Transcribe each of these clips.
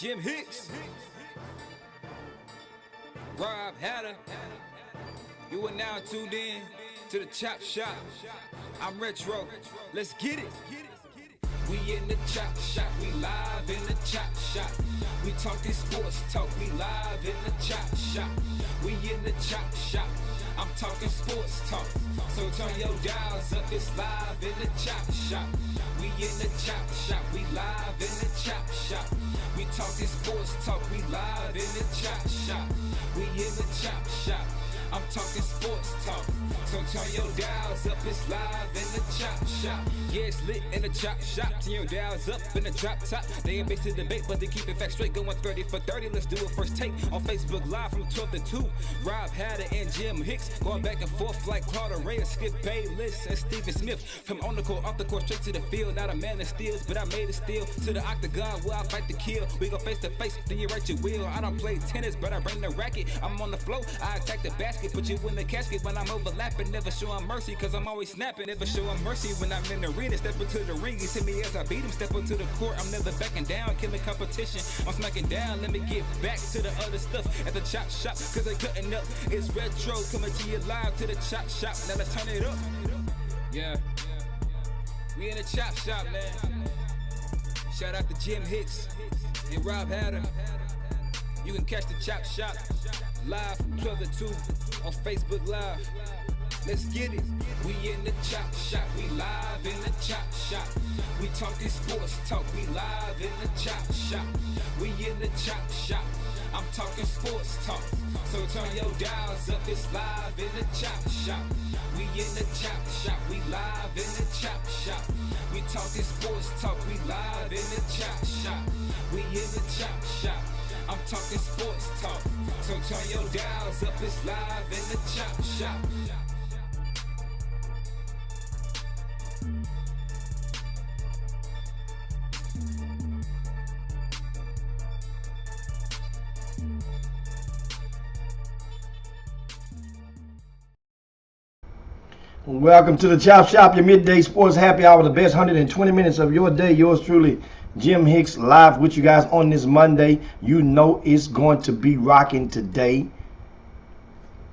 Jim Hicks, Rob Hatter. You are now tuned in to the Chop Shop. I'm Retro. Let's get it. We in the Chop Shop. We live in the Chop Shop. We talking sports talk. We live in the Chop Shop. We in the Chop Shop. I'm talking sports talk. So turn your dials up. It's live in the Chop Shop. We in the Chop Shop. We live in the Chop Shop. We talking sports talk. We live in the Chop Shop. We in the Chop Shop. I'm talking sports talk. So turn your dials up. It's live in the Chop Shop. Yeah, it's lit in the Chop Shop. Turn your dials up in the drop top. They ain't based in debate, but they keep it fact straight. Going 30 for 30. Let's do a first take on Facebook Live from 12 to 2. Rob Hatter and Jim Hicks going back and forth like Carter Ray, Skip Bayless, and Stephen Smith. From on the court, off the court, straight to the field. Not a man that steals, but I made it steal to the octagon where I fight to kill. We go face to face, then you write your will. I don't play tennis, but I bring the racket. I'm on the floor, I attack the basket, put you in the casket when I'm overlapping. Never showing mercy, cause I'm always snapping. Never showing mercy when I'm in the arena. Step into the ring, he see me as I beat him. Step into the court, I'm never backing down. Killing competition, I'm smacking down. Let me get back to the other stuff at the Chop Shop, cause they cutting up. It's Retro coming to you live to the Chop Shop. Now let's turn it up. Yeah, we in the Chop Shop, man. Shout out to Jim Hicks and Rob Hatter. You can catch the Chop Shop live from 12 to 2 on Facebook Live. Let's get it. We in the Chop Shop. We live in the Chop Shop. We talking sports talk. We live in the Chop Shop. We in the Chop Shop. I'm talking sports talk. So turn your dials up. It's live in the Chop Shop. We in the Chop Shop. We live in the Chop Shop. We talking sports talk. We live in the Chop Shop. We in the Chop Shop. I'm talking sports talk. So turn your dials up. It's live in the Chop Shop. Welcome to the Chop Shop, your midday sports happy hour, the best 120 minutes of your day. Yours truly, Jim Hicks, live with you guys on this Monday. You know it's going to be rocking today.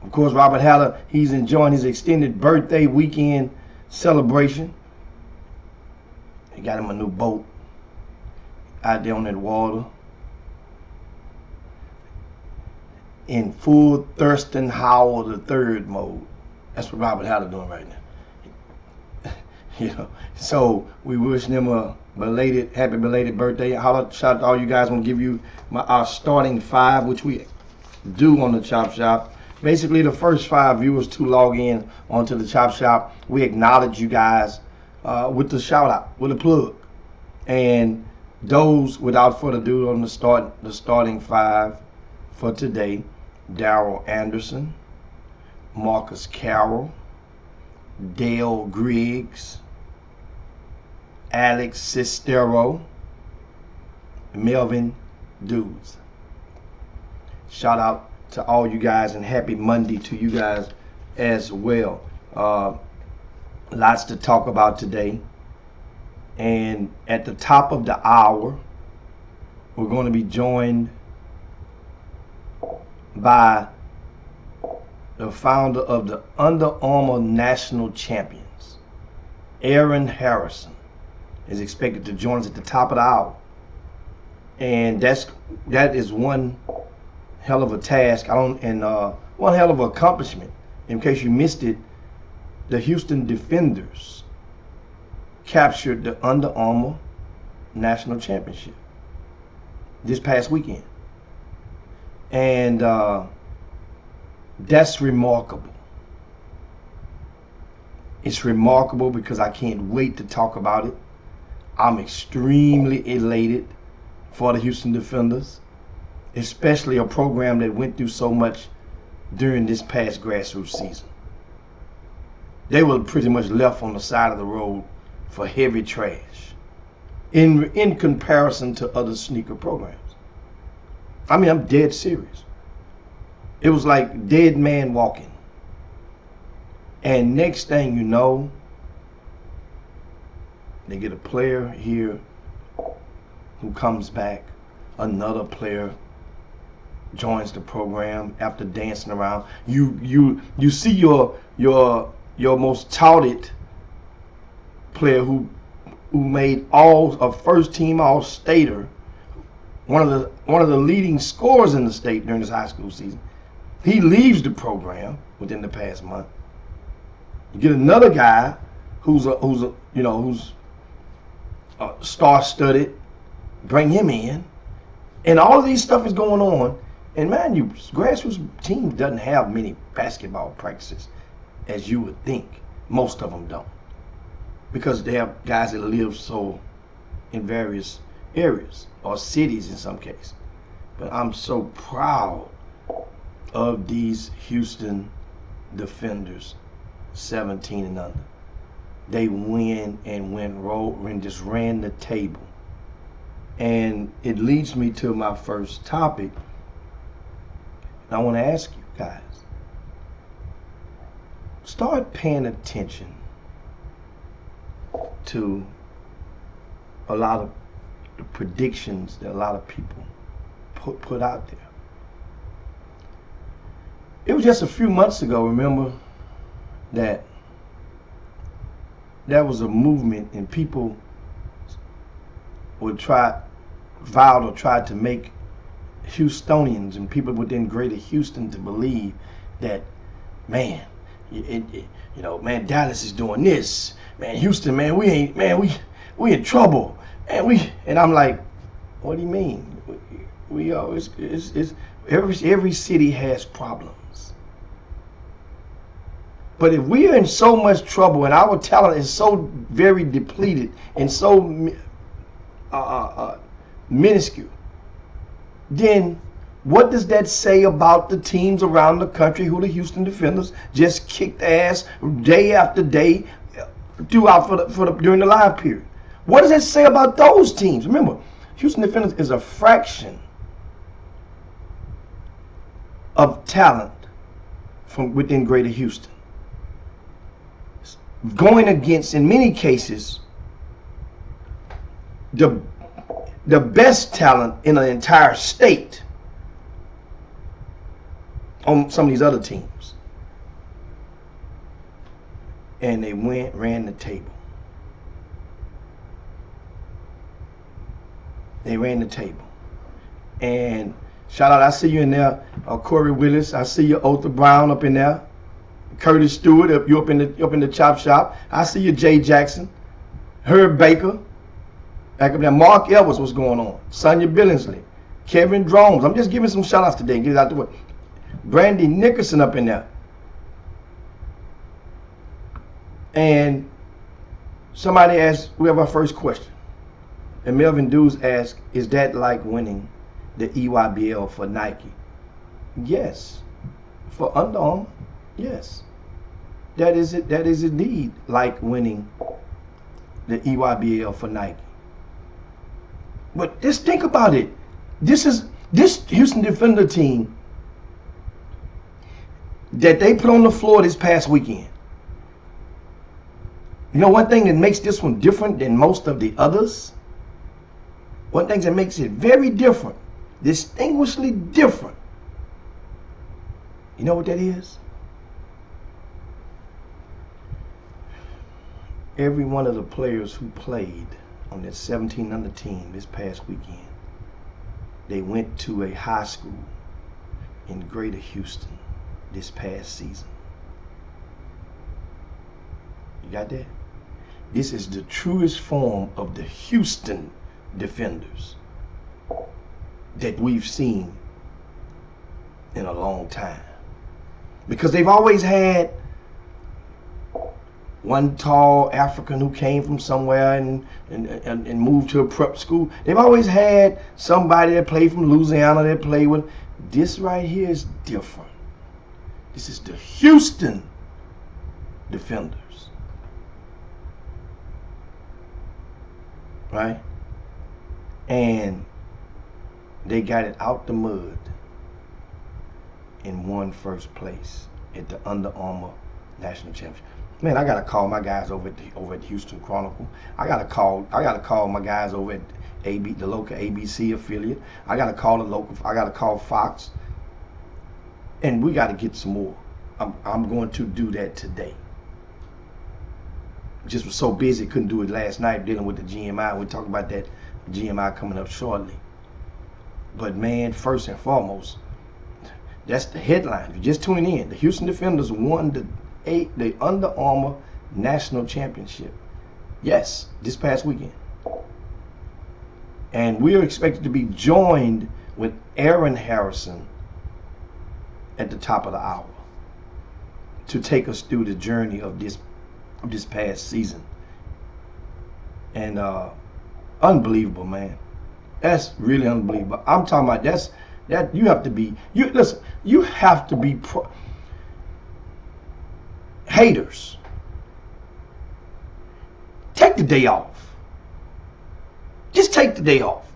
Of course, Robert Haller, he's enjoying his extended birthday weekend celebration. He got him a new boat out there on that water in full Thurston Howell III mode. That's what Robert Haller doing right now. You know, so we wishing him a happy belated birthday. Shout out to all you guys. I'm gonna give you our starting five, which we do on the Chop Shop. Basically, the first 5 viewers to log in onto the Chop Shop, we acknowledge you guys with the shout out, with a plug. And those, without further ado, on the starting 5 for today: Daryl Anderson, Marcus Carroll, Dale Griggs, Alex Sistero, Melvin Dudes. Shout out to all you guys and happy Monday to you guys as well. Lots to talk about today. And at the top of the hour, we're going to be joined by the founder of the Under Armour National Champions, Aaron Harrison, is expected to join us at the top of the hour. And that is one hell of a task, one hell of an accomplishment. In case you missed it, the Houston Defenders captured the Under Armour National Championship this past weekend. And that's remarkable. It's remarkable because I can't wait to talk about it. I'm extremely elated for the Houston Defenders, especially a program that went through so much during this past grassroots season. They were pretty much left on the side of the road for heavy trash in comparison to other sneaker programs. I mean, I'm dead serious. It was like dead man walking. And next thing you know, they get a player here who comes back another player joins the program after dancing around. You see your most touted player who made a first team All-Stater, one of the leading scorers in the state during his high school season. He leaves the program within the past month. You get another guy who's star-studded, bring him in, and all of these stuff is going on. And man, grassroots teams doesn't have many basketball practices as you would think. Most of them don't, because they have guys that live so in various areas or cities in some cases. But I'm so proud of these Houston defenders, 17 and under. They win and just ran the table. And it leads me to my first topic. I want to ask you guys, start paying attention to a lot of the predictions that a lot of people put out there. It was just a few months ago, remember, that there was a movement and people would vowed or tried to make Houstonians and people within Greater Houston to believe that, man, man, Dallas is doing this, man, Houston, man, we in trouble, and I'm like, what do you mean? We always every city has problems, but if we are in so much trouble and our talent is so very depleted and so minuscule, then what does that say about the teams around the country who the Houston Defenders just kicked ass day after day throughout during the live period? What does that say about those teams? Remember, Houston Defenders is a fraction of talent from within Greater Houston, going against, in many cases, the best talent in an entire state on some of these other teams. And they ran the table. They ran the table. And shout out, I see you in there, Corey Willis. I see you, Otha Brown, up in there. Curtis Stewart, you up in the chop shop. I see you, Jay Jackson. Herb Baker. Back up there, Mark Edwards, what's going on? Sonia Billingsley, Kevin Drones. I'm just giving some shout outs today and get it out the way. Brandy Nickerson up in there. And somebody asked, we have our first question. And Melvin Dews asked, is that like winning the EYBL for Nike? Yes. For Under Armour, yes. That is indeed like winning the EYBL for Nike. But just think about it. This Houston Defender team that they put on the floor this past weekend. You know one thing that makes this one different than most of the others? One thing that makes it very different, distinguishedly different. You know what that is? Every one of the players who played on that 17 under team this past weekend, they went to a high school in Greater Houston this past season. You got that? This is the truest form of the Houston Defenders that we've seen in a long time. Because they've always had one tall African who came from somewhere and moved to a prep school. They've always had somebody that played from Louisiana that played with. This right here is different. This is the Houston Defenders. Right? And they got it out the mud and won first place at the Under Armour National Championship. Man, I gotta call my guys over at the Houston Chronicle. I gotta call my guys over the local ABC affiliate. I got to call I got to call Fox, and we got to get some more. I'm going to do that today. Just was so busy, couldn't do it last night dealing with the GMI. We'll talk about that GMI coming up shortly. But man, first and foremost, that's the headline. If you're just tuning in, the Houston Defenders won the Under Armour National Championship. Yes, this past weekend. And we are expected to be joined with Aaron Harrison at the top of the hour to take us through the journey of this past season. And unbelievable, man. That's really unbelievable. I'm talking about that you have to be, listen, you have to be haters. Take the day off. Just take the day off.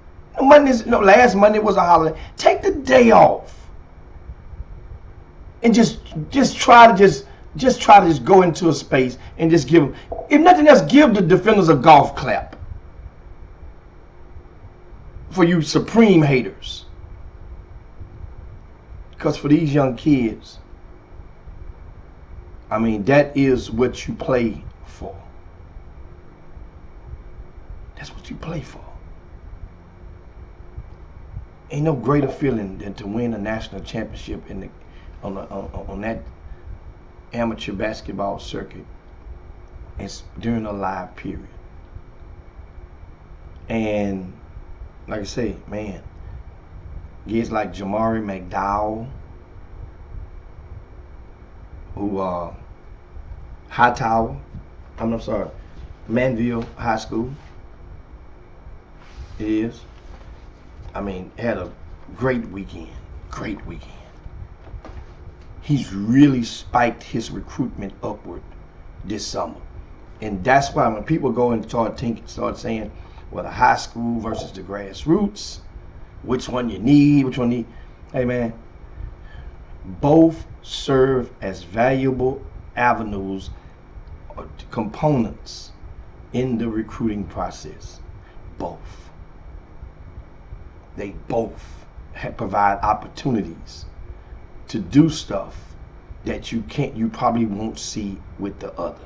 Last Monday was a holiday. Take the day off. And just try to go into a space and just give them, if nothing else, give the Defenders a golf clap. For you supreme haters. Because for these young kids, I mean, that is what you play for. That's what you play for. Ain't no greater feeling than to win a national championship on that amateur basketball circuit. It's during a live period. And like I say, man, kids like Jamari McDowell, who Manville High School is, I mean, had a great weekend. Great weekend. He's really spiked his recruitment upward this summer. And that's why when people go and start saying, well, the high school versus the grassroots, which one you need, hey man, both serve as valuable avenues or components in the recruiting process. Both. They both provide opportunities to do stuff that you probably won't see with the other.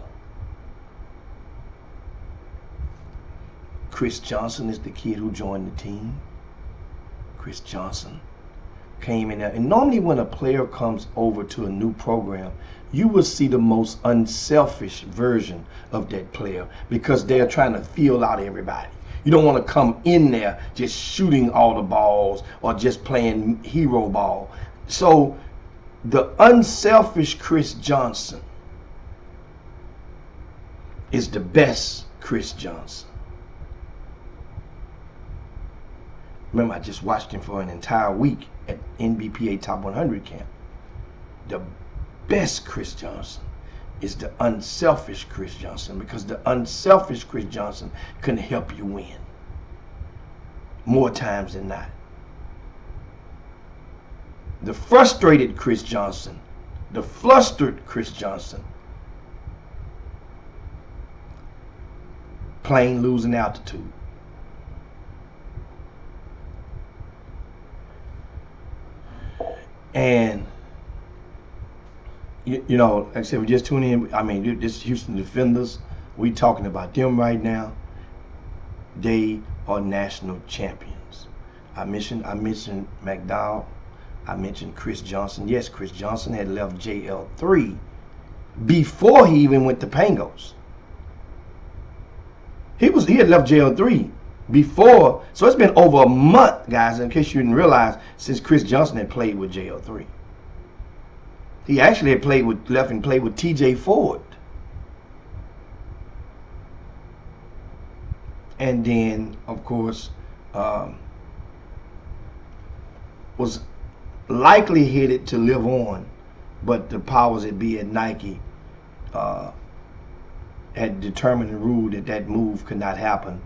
Chris Johnson is the kid who joined the team. Chris Johnson came in there. And normally when a player comes over to a new program, you will see the most unselfish version of that player because they're trying to feel out everybody. You don't want to come in there just shooting all the balls or just playing hero ball. So the unselfish Chris Johnson is the best Chris Johnson. Remember, I just watched him for an entire week at NBPA Top 100 camp. The best Chris Johnson is the unselfish Chris Johnson, because the unselfish Chris Johnson can help you win more times than not. The frustrated Chris Johnson, the flustered Chris Johnson, plane losing altitude. And you know, like I said, we just tune in. I mean, this Houston Defenders, we talking about them right now. They are national champions. I mentioned McDowell. I mentioned Chris Johnson. Yes, Chris Johnson had left JL3 before he even went to Pangos. He had left JL3 before, so it's been over a month, guys, in case you didn't realize, since Chris Johnson had played with JL3. He actually had left and played with TJ Ford. And then, of course, was likely headed to live on, but the powers that be at Nike had determined and ruled that move could not happen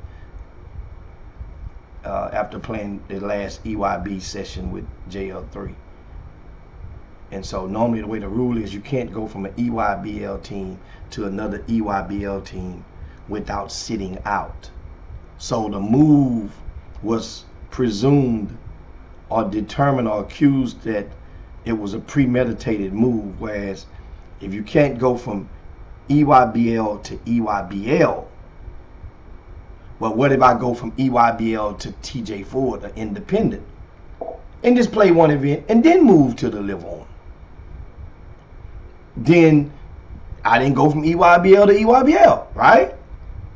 after playing the last EYB session with JL3. And so normally the way the rule is, you can't go from an EYBL team to another EYBL team without sitting out. So the move was presumed or determined or accused that it was a premeditated move, whereas if you can't go from EYBL to EYBL, but what if I go from EYBL to TJ Ford, an independent, and just play one event and then move to the Live On? Then I didn't go from EYBL to EYBL, right?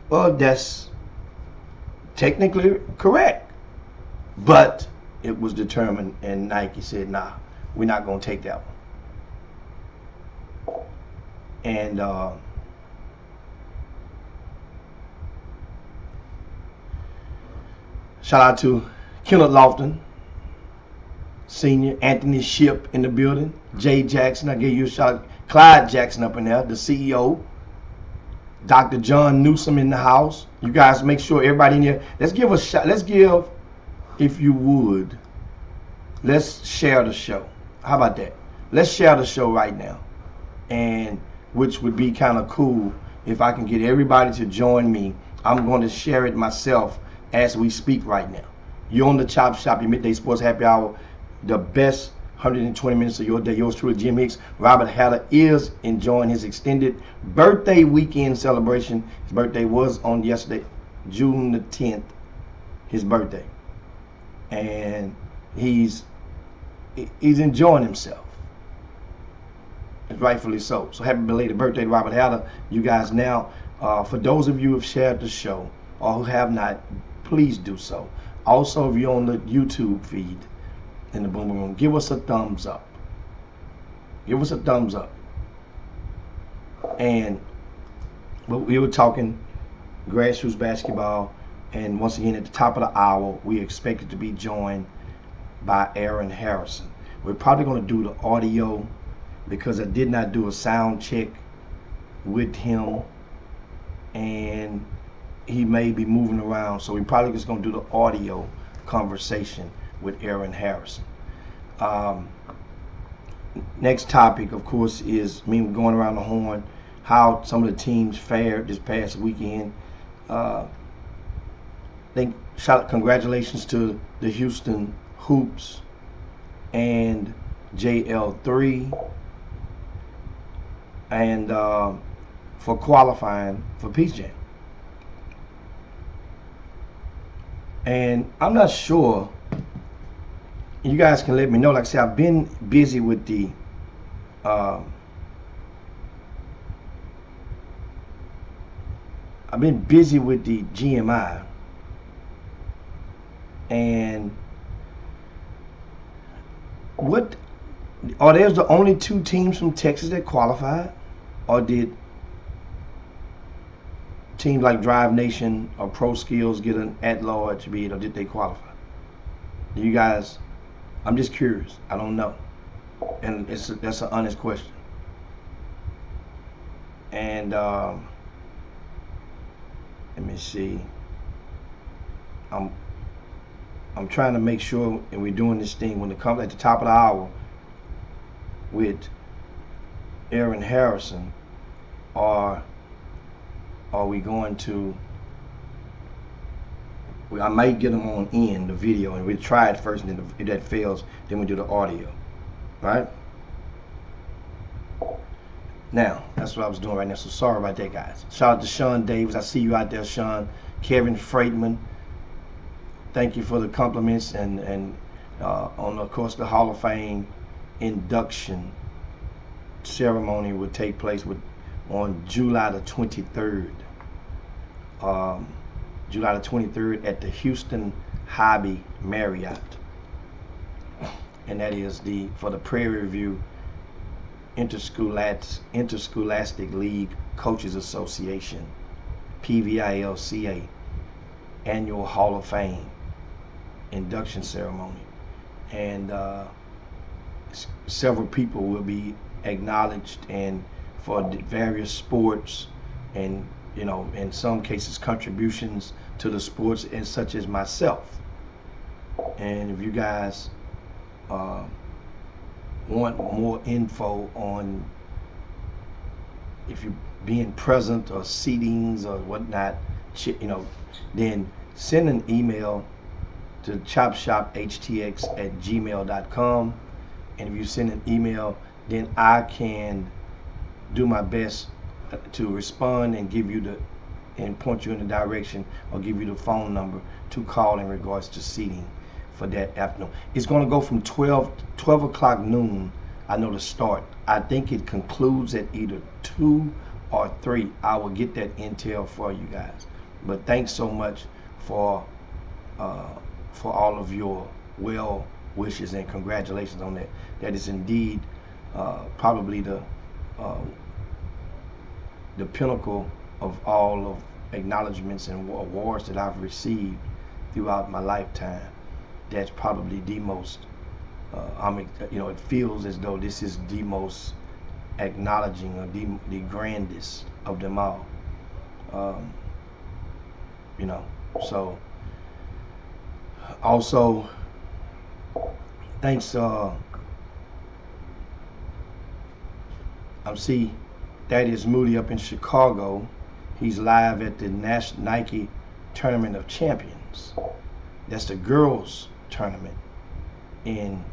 Well, that's technically correct. But it was determined, and Nike said, nah, we're not going to take that one. And shout out to Kenneth Lofton, Senior, Anthony Ship in the building, Jay Jackson, I gave you a shout, Clyde Jackson up in there, the CEO, Dr. John Newsom in the house. You guys make sure everybody in here, let's give a shot, let's give, if you would, let's share the show. How about that? Let's share the show right now. And which would be kind of cool if I can get everybody to join me. I'm going to share it myself as we speak right now. You're on the Chop Shop, your Midday Sports Happy Hour, the best 120 minutes of your day. Yours truly, Jim Hicks. Robert Hatter is enjoying his extended birthday weekend celebration. His birthday was on yesterday, June the 10th, his birthday. And he's enjoying himself. And rightfully so. So happy belated birthday to Robert Hatter. You guys now, for those of you who have shared the show or who have not, please do so. Also, if you're on the YouTube feed in the Boom Room, give us a thumbs up. Give us a thumbs up. And we were talking grassroots basketball, and once again at the top of the hour, we expected to be joined by Aaron Harrison. We're probably going to do the audio because I did not do a sound check with him, and he may be moving around, so we're probably just going to do the audio conversation with Aaron Harrison. Next topic, of course, is me going around the horn, how some of the teams fared this past weekend. Congratulations to the Houston Hoops and JL3 and for qualifying for Peace Jam. And I'm not sure, you guys can let me know. Like I said, I've been busy with the GMI, and what are there's the only two teams from Texas that qualified, or did teams like Drive Nation or Pro Skills get an at-large bid, or did they qualify? You guys, I'm just curious. I don't know, and that's an honest question. And let me see. I'm trying to make sure, and we're doing this thing when it comes at the top of the hour with Aaron Harrison, or are we going to? I might get them on in the video, and we try it first, and then if that fails, then we do the audio, right? Now, that's what I was doing right now, so sorry about that, guys. Shout out to Sean Davis. I see you out there, Sean. Kevin Freightman, thank you for the compliments, and on, of course, the Hall of Fame induction ceremony will take place on July the 23rd. July the 23rd at the Houston Hobby Marriott, and that is for the Prairie View Interscholastic League Coaches Association, PVILCA, annual Hall of Fame induction ceremony, and several people will be acknowledged, and for various sports, and in some cases contributions to the sports, and such as myself. And if you guys want more info on if you're being present or seatings or whatnot, then send an email to chopshophtx@gmail.com. And if you send an email, then I can do my best to respond and give you and point you in the direction or give you the phone number to call in regards to seating for that afternoon. It's going to go from 12 o'clock noon. I know the start. I think it concludes at either 2 or 3. I will get that intel for you guys. But thanks so much for all of your well wishes and congratulations on that. That is indeed probably the pinnacle of all of acknowledgments and awards that I've received throughout my lifetime. That's probably the most. It feels as though this is the most acknowledging or the grandest of them all. So also thanks. I see Thaddeus Moody up in Chicago. He's live at the Nike Tournament of Champions. That's the girls' tournament, and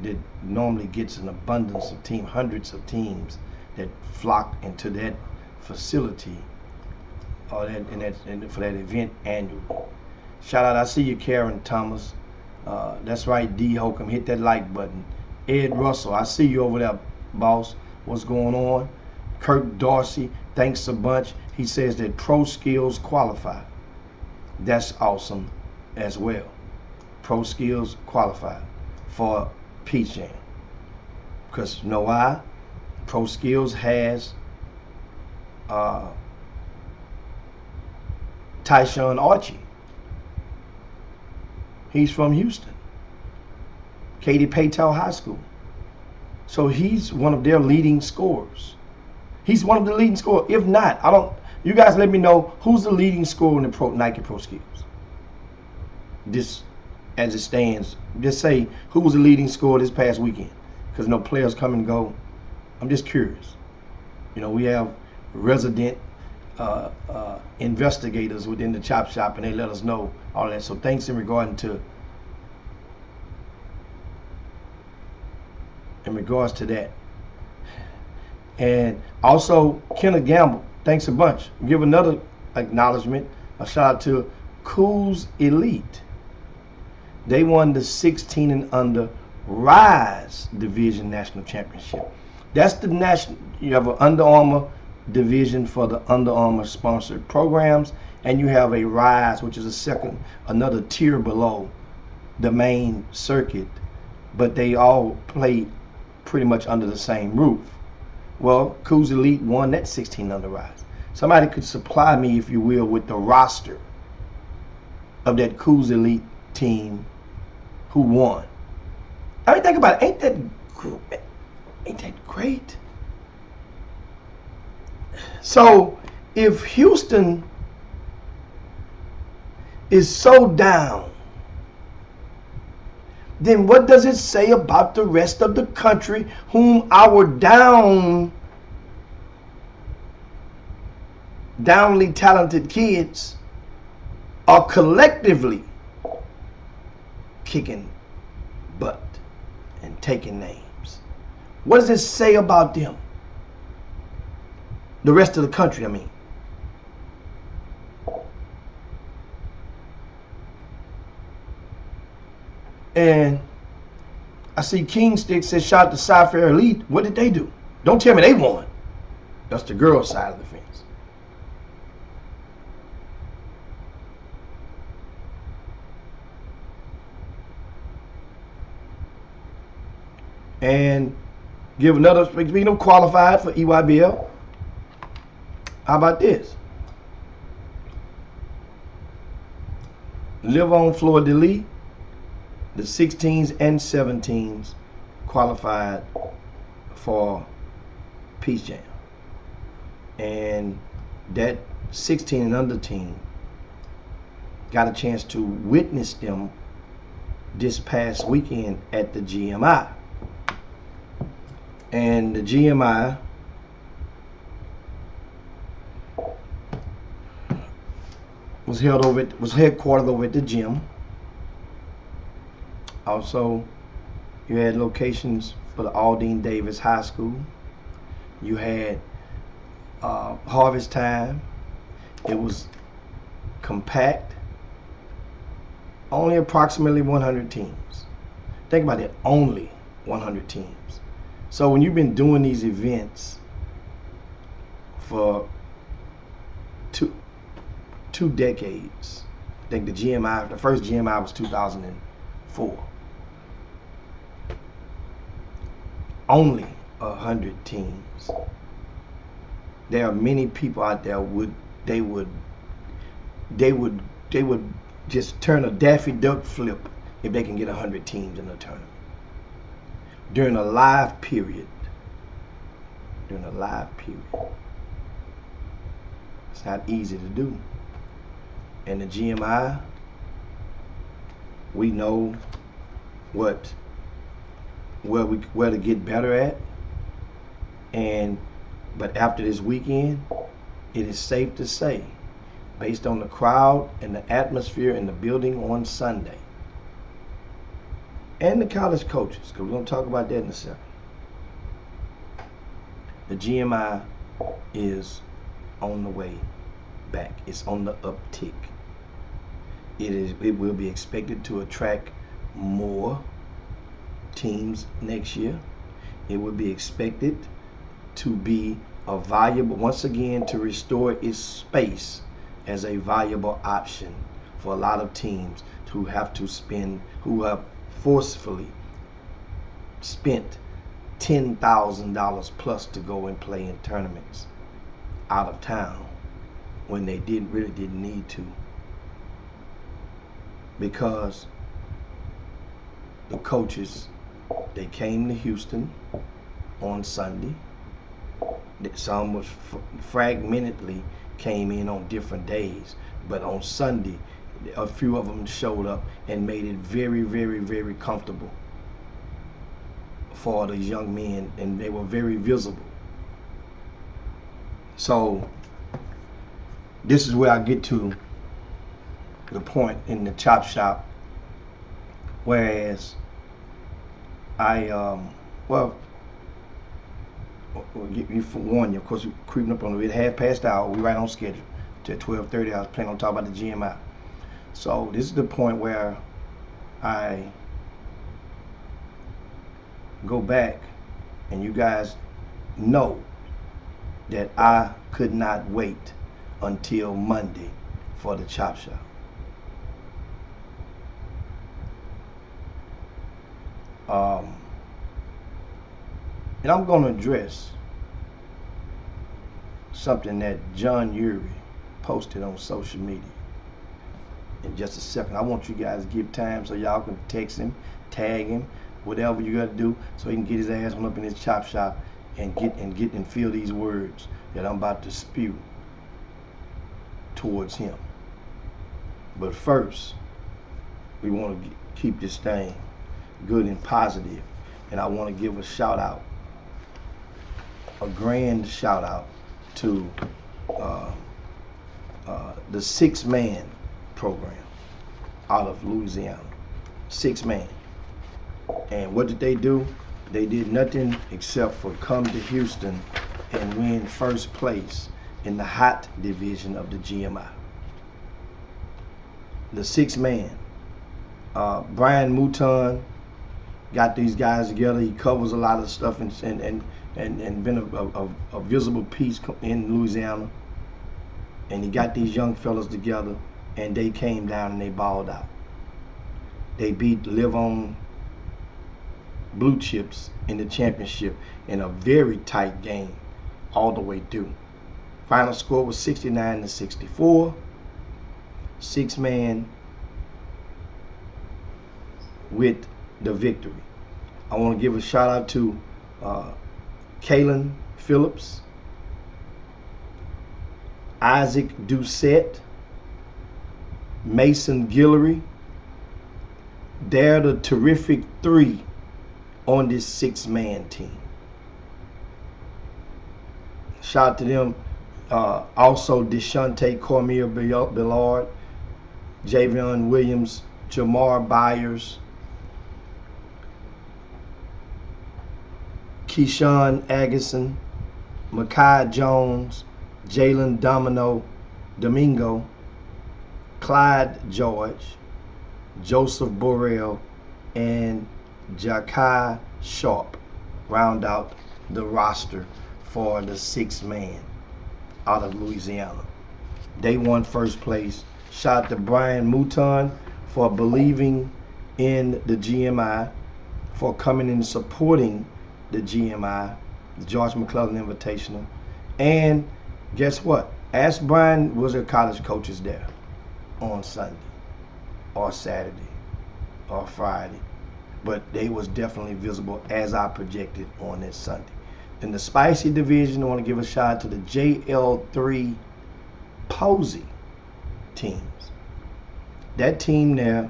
that normally gets an abundance of hundreds of teams that flock into that facility for that event annually. Shout out, I see you, Karen Thomas. That's right, D. Holcomb, hit that like button. Ed Russell, I see you over there, boss. What's going on? Kirk Dorsey, thanks a bunch. He says that Pro Skills qualified. That's awesome as well. Pro Skills qualified for Peach Jam. Because you know why? Pro Skills has Tyshawn Archie. He's from Houston. Katy Patel High School. So he's one of their leading scorers. He's one of the leading scorers. If not, you guys let me know who's the leading scorer in the Nike Pro Skills. This, as it stands, just say who was the leading scorer this past weekend. Because no players come and go. I'm just curious. We have resident investigators within the Chop Shop, and they let us know all that. So thanks in regards to that. And also Kenneth Gamble, thanks a bunch. Give another acknowledgement, a shout out to Coos Elite. They won the 16 and under Rise Division National Championship. That's the national. You have an Under Armour division for the Under Armour sponsored programs, and you have a Rise, which is another tier below the main circuit, but they all play pretty much under the same roof. Well, Coos Elite won that 16 under Rise. Somebody could supply me, if you will, with the roster of that Coos Elite team who won. I mean, think about it. Ain't that great? So if Houston is so down, then what does it say about the rest of the country, whom our downly talented kids are collectively kicking butt and taking names? What does it say about them? The rest of the country, I mean. And I see King Stick says, shout out to Cy-Fair Elite. What did they do? Don't tell me they won. That's the girls' side of the fence. And give another, speaking of qualified for EYBL. How about this? Live on Fleur de Lis. The 16s and 17s qualified for Peach Jam. And that 16 and under team got a chance to witness them this past weekend at the GMI. And the GMI was headquartered over at the gym. Also, you had locations for the Aldine Davis High School. You had Harvest Time. It was compact. Only approximately 100 teams. Think about that, only 100 teams. So when you've been doing these events for two decades, I think the first GMI was 2004. Only 100 teams. There are many people out there they would just turn a Daffy Duck flip if they can get 100 teams in a tournament. During a live period. It's not easy to do. And the GMI, we know where to get better at. But after this weekend, it is safe to say, based on the crowd and the atmosphere in the building on Sunday, and the college coaches, because we're going to talk about that in a second, the GMI is on the way back. It's on the uptick. It will be expected to attract more teams next year. It will be expected to be a valuable, once again, to restore its space as a valuable option for a lot of teams who have forcefully spent $10,000 plus to go and play in tournaments out of town when they really didn't need to, because the coaches, they came to Houston on Sunday. Some was fragmentedly came in on different days, but on Sunday a few of them showed up and made it very, very, very comfortable for the young men, and they were very visible. So this is where I get to the point in the chop shop, whereas you warn you, of course, we're creeping up on it. 1/2 hour, we're right on schedule. Till 12:30, I was planning on talking about the GMI. So this is the point where I go back, and you guys know that I could not wait until Monday for the chop shop. And I'm going to address something that John Urie posted on social media in just a second. I want you guys to give time so y'all can text him, tag him, whatever you got to do, so he can get his ass on up in his chop shop and feel these words that I'm about to spew towards him. But first, we want to keep this thing good and positive, and I want to give a shout out, a grand shout out to the 6-man program out of Louisiana. 6-man. And what did they do? They did nothing except for come to Houston and win first place in the hot division of the GMI. The 6-man. Brian Mouton got these guys together. He covers a lot of stuff and been a visible piece in Louisiana. And he got these young fellas together, and they came down and they balled out. They beat Live On Blue Chips in the championship in a very tight game all the way through. Final score was 69-64. 6-man with the victory. I want to give a shout out to Kalen Phillips, Isaac Doucette, Mason Guillory. They're the terrific 3 on this 6-man team. Shout out to them. Also Deshante Cormier Billard, Javion Williams, Jamar Byers, Keyshawn Agason, Makai Jones, Jalen Domingo, Clyde George, Joseph Burrell, and Jakai Sharp round out the roster for the 6th man out of Louisiana. They won first place. Shout out to Brian Mouton for believing in the GMI, for coming and supporting the GMI, the George McClellan Invitational. And guess what? Ask Brian, was there college coaches there on Sunday or Saturday or Friday? But they was definitely visible as I projected on that Sunday. In the Spicy division, I want to give a shout out to the JL3 Posey teams. That team there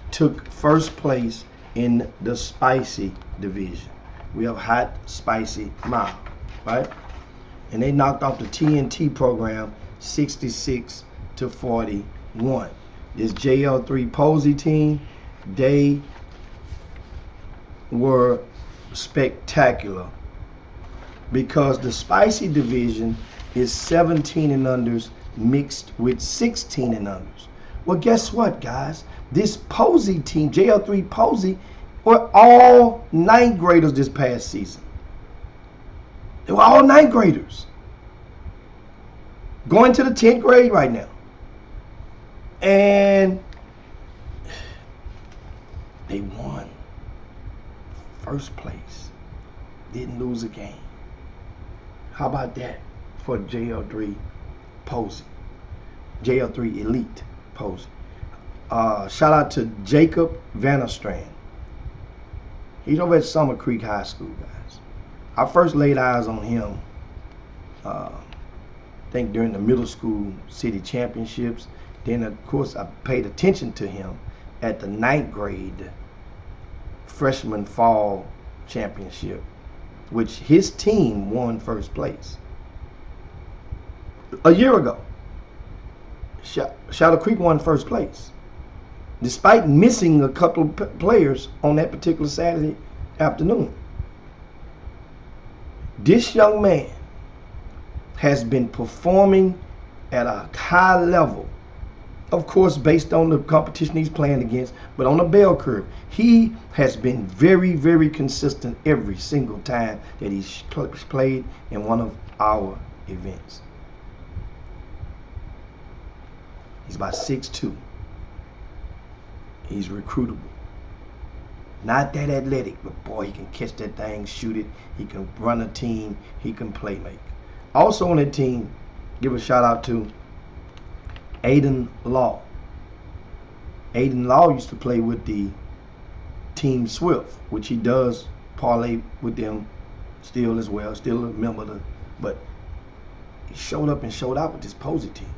took first place in the Spicy division. We have hot, spicy, mild, right? And they knocked off the TNT program 66-41. This JL3 Posey team, they were spectacular because the Spicy division is 17 and unders mixed with 16 and unders. Well, guess what, guys? This Posey team, JL3 Posey, were all 9th graders this past season. They were all 9th graders. Going to the 10th grade right now. And they won first place. Didn't lose a game. How about that for JL3 Posey? JL3 Elite Posey. Shout out to Jacob Vannerstrand. He's over at Summer Creek High School, guys. I first laid eyes on him, I think during the middle school city championships. Then, of course, I paid attention to him at the 9th grade freshman fall championship, which his team won first place. A year ago, Shadow Creek won first place, despite missing a couple of players on that particular Saturday afternoon. This young man has been performing at a high level, of course, based on the competition he's playing against, but on a bell curve. He has been very, very consistent every single time that he's played in one of our events. He's about 6'2". He's recruitable. Not that athletic, but boy, he can catch that thing, shoot it. He can run a team. He can play make. Also on that team, give a shout out to Aiden Law. Aiden Law used to play with the Team Swift, which he does parlay with them still as well. Still a member of the, but he showed up and showed out with this Posey team.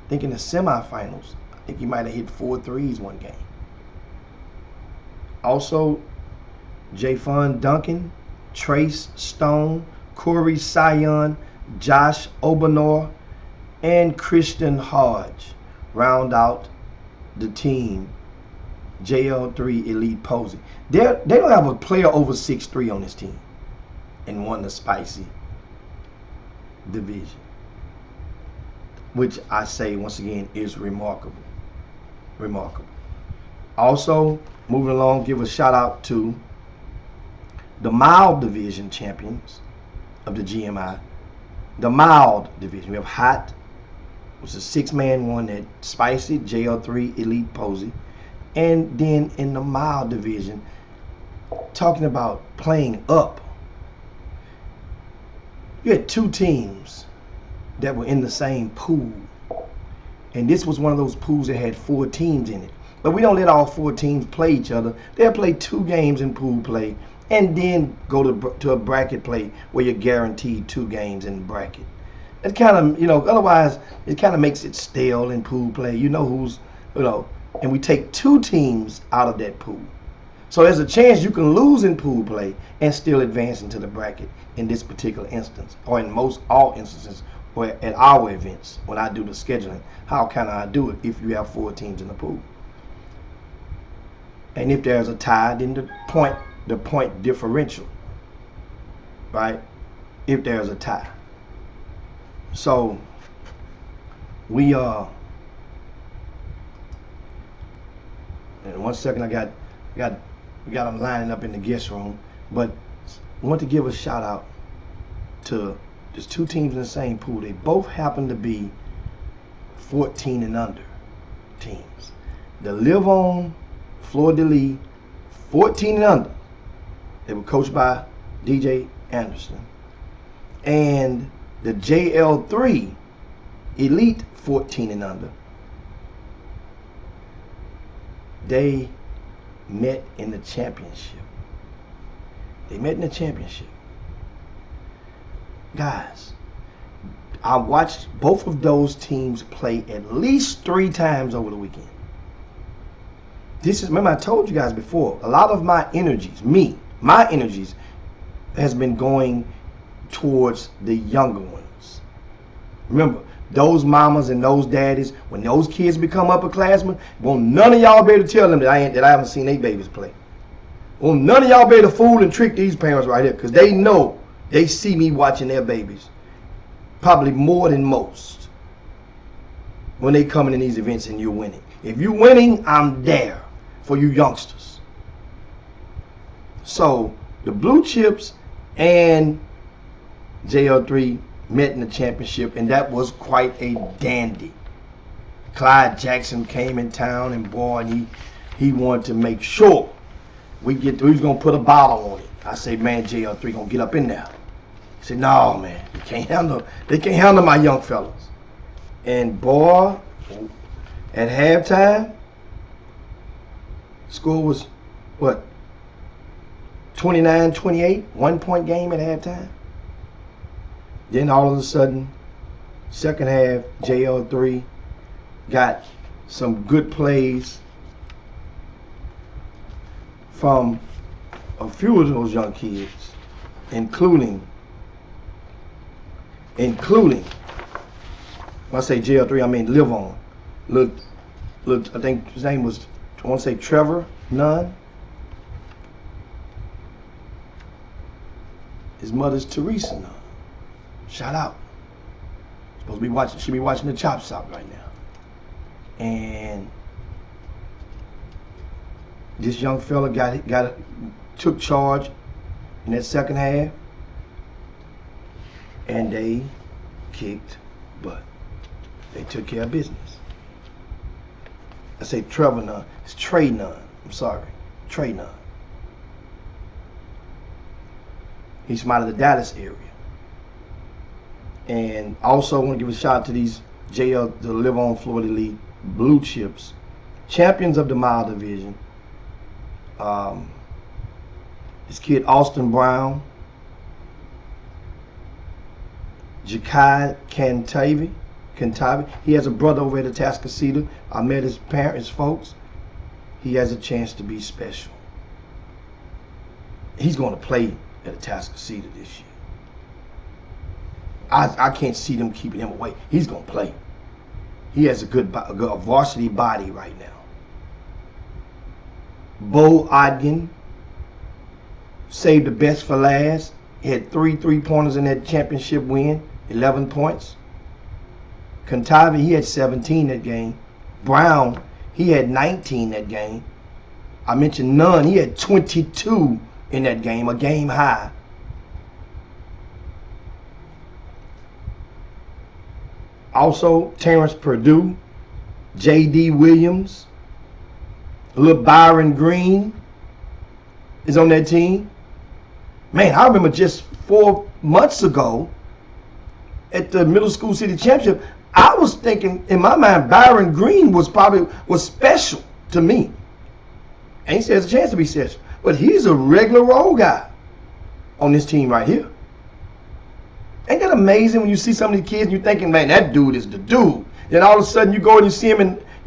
I think in the semifinals, I think he might have hit 4 threes one game. Also, Jayfon Duncan, Trace Stone, Corey Sion, Josh Obanor, and Christian Hodge round out the team, JL3 Elite Posey. They don't have a player over 6'3" on this team and won the Spicy division, which I say once again is remarkable. Remarkable. Also, moving along, give a shout out to the mild division champions of the GMI. The mild division, we have Hot, which is a 6-man one at Spicy, JL3 Elite Posey. And then in the mild division, talking about playing up, you had 2 teams that were in the same pool. And this was one of those pools that had 4 teams in it. But we don't let all 4 teams play each other. They'll play 2 games in pool play and then go to a bracket play where you're guaranteed 2 games in the bracket. It kind of, otherwise it kind of makes it stale in pool play. You know who's, and we take 2 teams out of that pool. So there's a chance you can lose in pool play and still advance into the bracket in this particular instance, or in all instances, or at our events when I do the scheduling. How can I do it if you have 4 teams in the pool? And if there's a tie, then the point differential right? If there's a tie. So we and 1 second, we got them lining up in the guest room, but I want to give a shout out to there's 2 teams in the same pool. They both happen to be 14 and under teams. The Live On Fleur-de-Lis, 14 and under. They were coached by DJ Anderson. And the JL3 Elite, 14 and under. They met in the championship. Guys, I watched both of those teams play at least 3 times over the weekend. Remember I told you guys before, a lot of my energies has been going towards the younger ones. Remember, those mamas and those daddies, when those kids become upperclassmen, won't none of y'all be able to tell them that I haven't seen their babies play. Won't none of y'all be able to fool and trick these parents right here, because they know, they see me watching their babies probably more than most when they coming in these events and you're winning. If you're winning, I'm there for you youngsters. So the Blue Chips and JL3 met in the championship, and that was quite a dandy. Clyde Jackson came in town, and boy, he wanted to make sure we was gonna put a bottle on it. I say, man, JL3 gonna get up in there. He said, no, man, they can't handle my young fellas. And boy, at halftime, score was what? 29-28, 1-point game at halftime. Then all of a sudden, second half, JL3 got some good plays from a few of those young kids, including, when I say JL3, I mean Live On. Look, I think his name was, I want to say Trevor Nunn. His mother's Teresa Nunn. Shout out. She'll be watching the Chop Shop right now. And this young fella took charge in that second half, and they kicked butt. They took care of business. I say Trevor Nunn. It's Trey Nunn. I'm sorry. Trey Nunn. He's from out of the Dallas area. And also want to give a shout out to these the Live On Fleur-de-Lis Blue Chips, champions of the mile division. This kid Austin Brown, Jakai Cantavi. He has a brother over at Atascocita. I met his parents, folks. He has a chance to be special. He's going to play at Atascocita this year. I can't see them keeping him away. He's going to play. He has a good varsity body right now. Bo Odgen saved the best for last. He had 3 3-pointers in that championship win, 11 points. Cantavi, he had 17 that game. Brown, he had 19 that game. I mentioned Nunn, he had 22 in that game, a game high. Also, Terrence Perdue, J.D. Williams, little Byron Green is on that team. Man, I remember just 4 months ago at the middle school city championship, I was thinking in my mind Byron Green was special to me. And he has a chance to be special. But he's a regular role guy on this team right here. Ain't that amazing when you see some of these kids and you're thinking, man, that dude is the dude. Then all of a sudden you go and you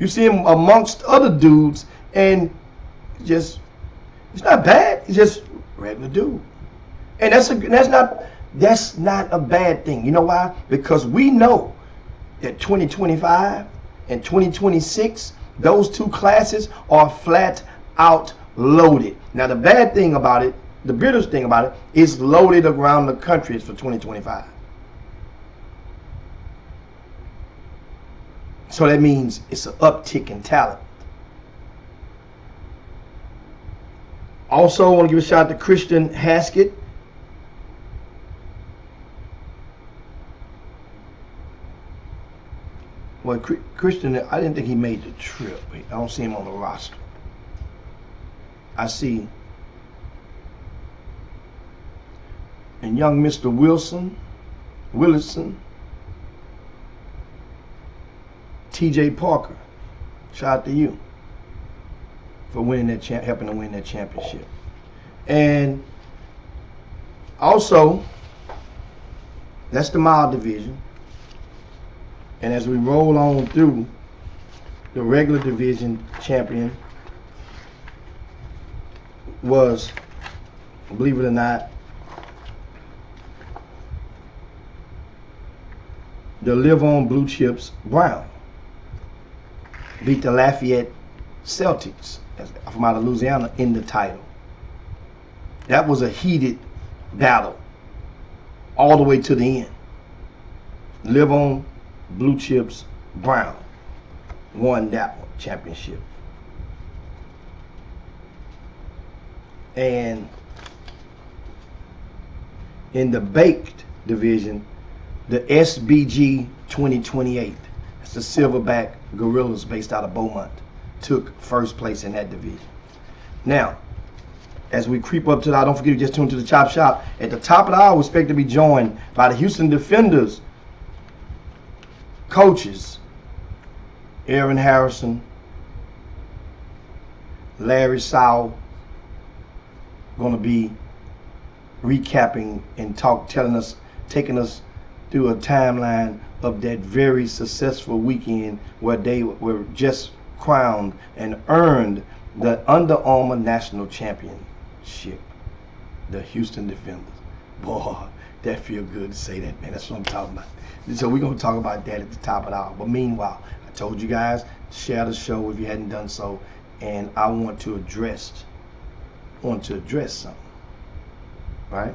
see him amongst other dudes, and it's not bad. He's just a regular dude. And that's not a bad thing. You know why? Because we know that 2025 and 2026, those 2 classes are flat out loaded. Now the bad thing about it, the bitterest thing about it, it's loaded around the country for 2025. So that means it's an uptick in talent. Also, I want to give a shout out to Christian Haskett. Well, Christian, I didn't think he made the trip. I don't see him on the roster. I see and young Mr. Willison, TJ Parker, shout out to you for winning that helping to win that championship. And also, that's the mile division. And as we roll on through, the regular division champion was, believe it or not, the Live On Blue Chips Brown. Beat the Lafayette Celtics from out of Louisiana in the title. That was a heated battle all the way to the end. Live On Blue Chips Brown won that one, championship. And in the baked division, the SBG 2028, that's the Silverback Gorillas based out of Beaumont, took first place in that division. Now, as we creep up to that, don't forget to just tune to the Chop Shop. At the top of the hour, we expect to be joined by the Houston Defenders coaches, Aaron Harrison, Larry Sowell, going to be recapping and taking us through a timeline of that very successful weekend where they were just crowned and earned the Under Armour National Championship, the Houston Defenders. Boy, that feel good to say that, man. That's what I'm talking about. So we're going to talk about that at the top of the hour. But meanwhile, I told you guys, share the show if you hadn't done so. And I want to address something, right?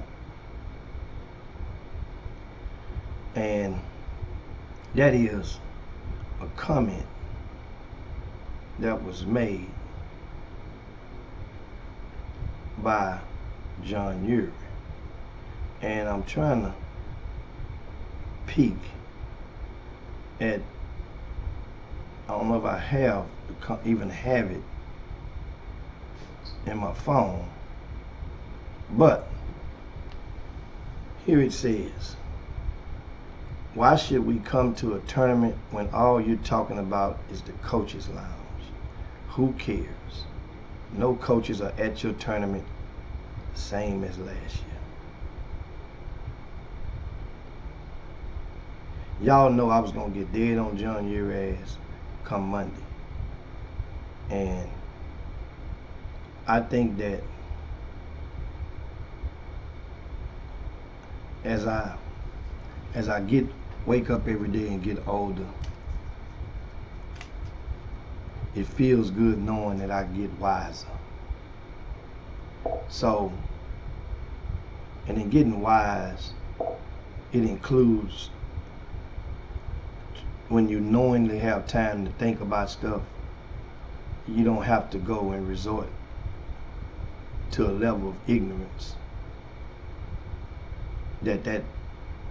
And that is a comment that was made by John Urie. And I'm trying to peek at, I don't know if I even have it in my phone, but here it says, why should we come to a tournament when all you're talking about is the coaches lounge? Who cares? No coaches are at your tournament, same as last year. Y'all know I was going to get dead on John Urie's ass come Monday. And I think that as I wake up every day and get older, it feels good knowing that I get wiser. So, and in getting wise, it includes when you knowingly have time to think about stuff, you don't have to go and resort to a level of ignorance that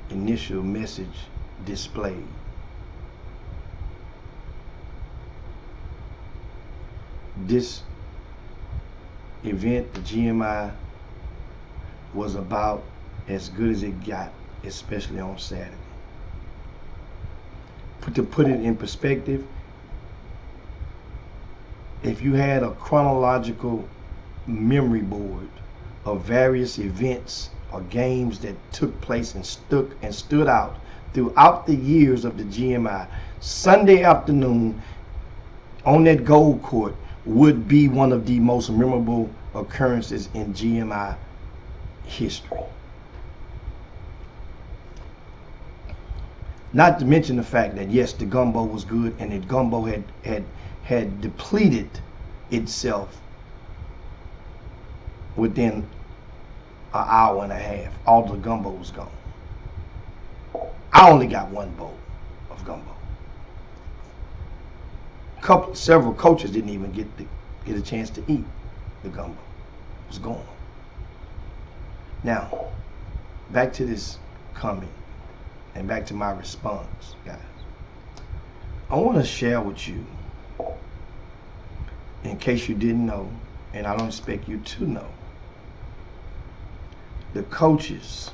initial message displayed. This event, the GMI, was about as good as it got, especially on Saturday. To put it in perspective, if you had a chronological memory board of various events or games that took place and stood out throughout the years of the GMI, Sunday afternoon on that gold court would be one of the most memorable occurrences in GMI history. Not to mention the fact that yes, the gumbo was good, and the gumbo had depleted itself within an hour and a half. All the gumbo was gone. I only got one bowl of gumbo. Several coaches didn't even get a chance to eat the gumbo. It was gone. Now, back to this comment and back to my response, guys. I want to share with you, in case you didn't know, and I don't expect you to know, the coaches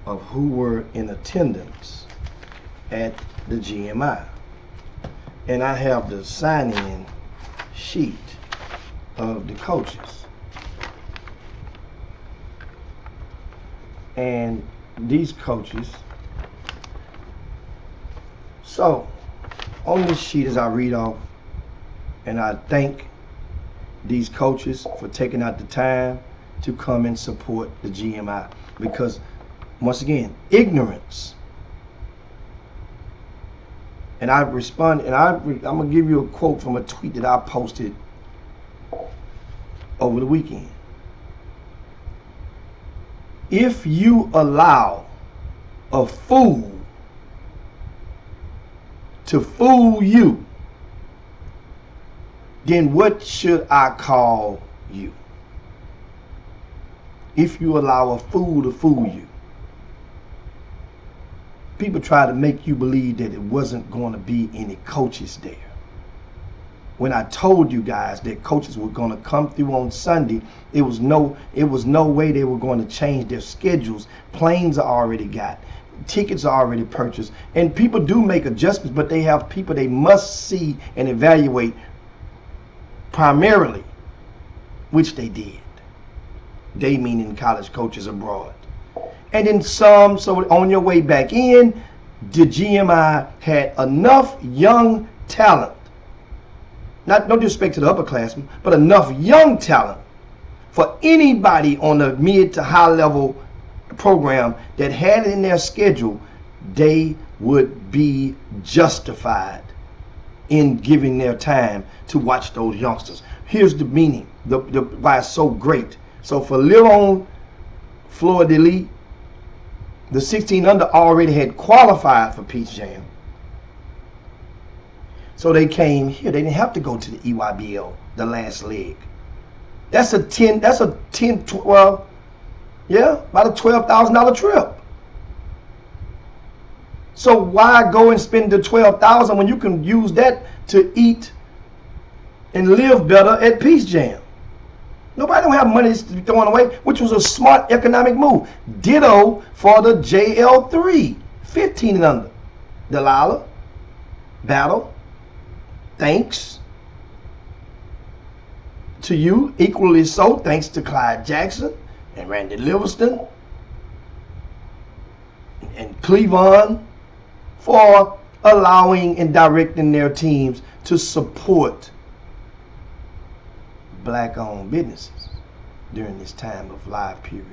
of who were in attendance at the GMI. And I have the sign-in sheet of the coaches. And these coaches, so on this sheet as I read off, and I thank these coaches for taking out the time to come and support the GMI, because once again, ignorance. And I respond, and I'm gonna give you a quote from a tweet that I posted over the weekend. If you allow a fool to fool you, then what should I call you? If you allow a fool to fool you. People try to make you believe that it wasn't going to be any coaches there. When I told you guys that coaches were going to come through on Sunday, it was no way they were going to change their schedules. Planes are already got, tickets are already purchased, and people do make adjustments, but they have people they must see and evaluate primarily, which they did. They meaning college coaches abroad. And then some, so on your way back in, the GMI had enough young talent, no disrespect to the upperclassmen, but enough young talent for anybody on the mid to high level program that had it in their schedule, they would be justified in giving their time to watch those youngsters. Here's the meaning, why it's so great. So for Live On Florida Elite, the 16 under already had qualified for Peach Jam. So they came here. They didn't have to go to the EYBL, the last leg. That's a 12, yeah, about a $12,000 trip. So why go and spend the $12,000 when you can use that to eat and live better at Peach Jam? Nobody don't have money to be throwing away, which was a smart economic move. Ditto for the JL3, 15 and under. Delilah, Battle, thanks to you, equally so, thanks to Clyde Jackson and Randy Livingston and Cleavon for allowing and directing their teams to support Black-owned businesses during this time of live period.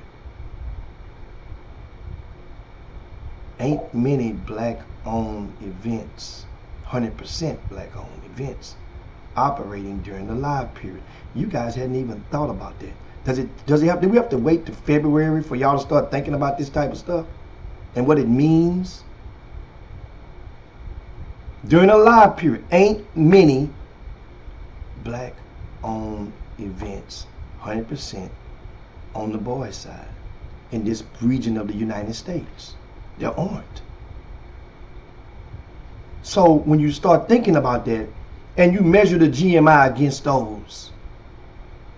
Ain't many Black-owned events, 100% Black-owned events, operating during the live period. You guys hadn't even thought about that. Do we have to wait to February for y'all to start thinking about this type of stuff and what it means? During a live period, ain't many Black-owned events, 100% on the boys' side in this region of the United States. There aren't. So when you start thinking about that and you measure the GMI against those,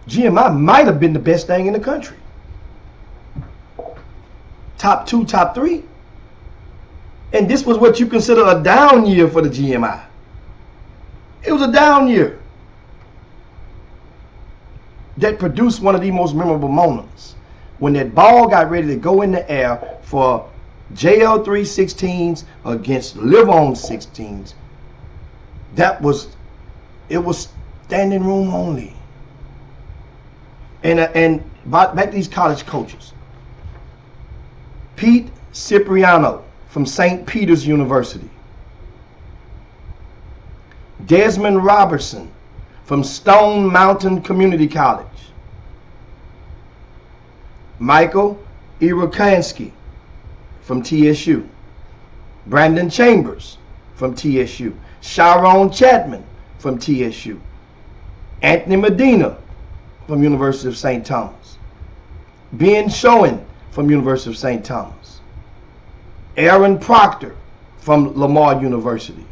GMI might have been the best thing in the country. Top 2, top 3. And this was what you consider a down year for the GMI. It was a down year that produced one of the most memorable moments when that ball got ready to go in the air for JL3 16s against Live On 16s. It was standing room only. And back to these college coaches. Pete Cipriano from St. Peter's University. Desmond Robertson from Stone Mountain Community College. Michael Irakansky from TSU. Brandon Chambers from TSU. Sharon Chapman from TSU. Anthony Medina from University of St. Thomas. Ben Schoen from University of St. Thomas. Aaron Proctor from Lamar University.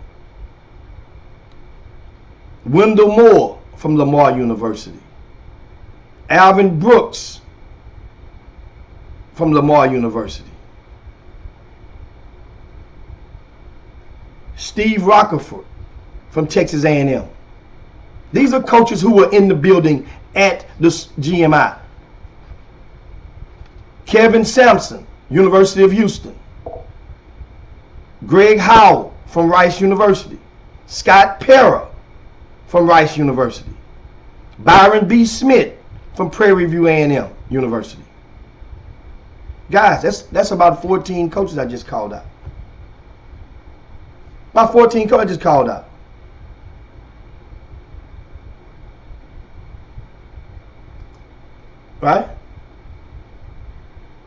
Wendell Moore from Lamar University. Alvin Brooks from Lamar University. Steve Rockefeller from Texas A&M. These are coaches who were in the building at the GMI. Kevin Sampson, University of Houston. Greg Howell from Rice University. Scott Pera from Rice University. Byron B. Smith from Prairie View A&M University. Guys, that's about 14 coaches I just called out. About 14 coaches I just called out. Right?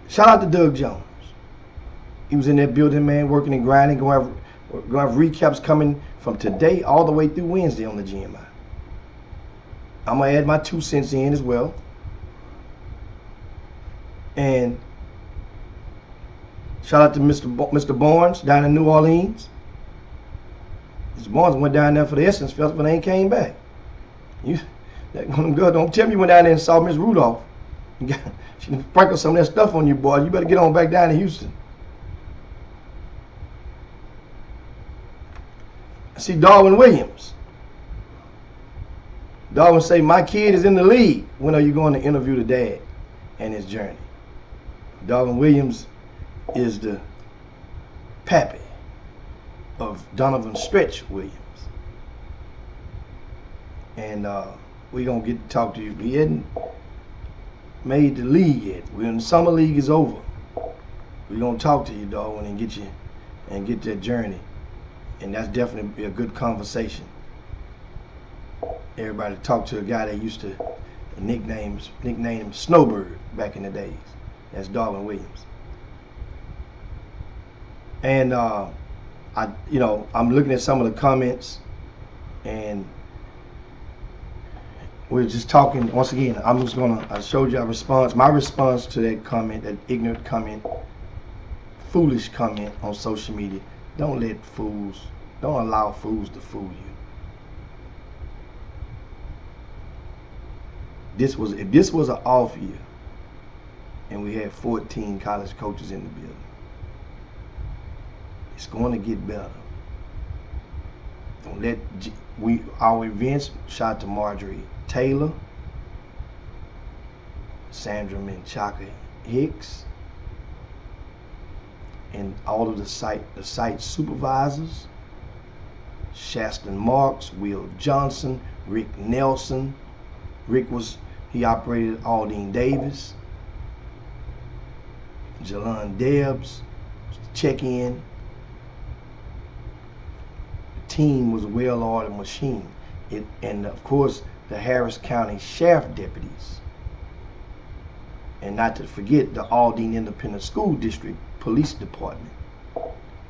Shout out to Doug Jones. He was in that building, man, working and grinding. Going to have recaps coming from today all the way through Wednesday on the GMI. I'm going to add my 2 cents in as well. And shout out to Mr. Barnes down in New Orleans. Mr. Barnes went down there for the Essence Festival and ain't came back. Don't tell me you went down there and saw Miss Rudolph. She sprinkled some of that stuff on you, boy. You better get on back down to Houston. I see Darwin Williams. Darwin say, my kid is in the league. When are you going to interview the dad and his journey? Darwin Williams is the pappy of Donovan Stretch Williams. And we're going to get to talk to you. We hadn't made the league yet. We're in the summer league is over. We're going to talk to you, Darwin, and get that journey. And that's definitely a good conversation. Everybody talk to a guy that used to nickname him Snowbird back in the days. That's Darwin Williams. And I'm looking at some of the comments, and we're just talking. Once again, I showed you a response. My response to that comment, that ignorant comment, foolish comment on social media. Don't allow fools to fool you. If this was an off year and we had 14 college coaches in the building, it's going to get better. Don't let our events. Shout out to Marjorie Taylor, Sandra Menchaca Hicks, and all of the site supervisors, Shaston Marks, Will Johnson, Rick Nelson. He operated Aldine Davis, Jalon Debs, check-in. The team was a well-oiled machine. And of course, the Harris County Sheriff deputies. And not to forget the Aldine Independent School District Police Department.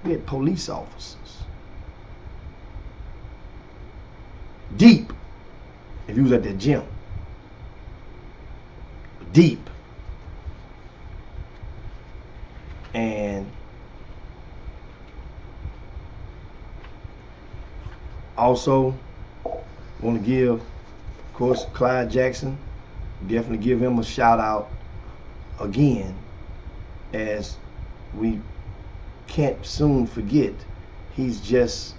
We had police officers. Deep, if you was at the gym. Deep. And also want to give, of course, Clyde Jackson, definitely give him a shout out again, as we can't soon forget he's just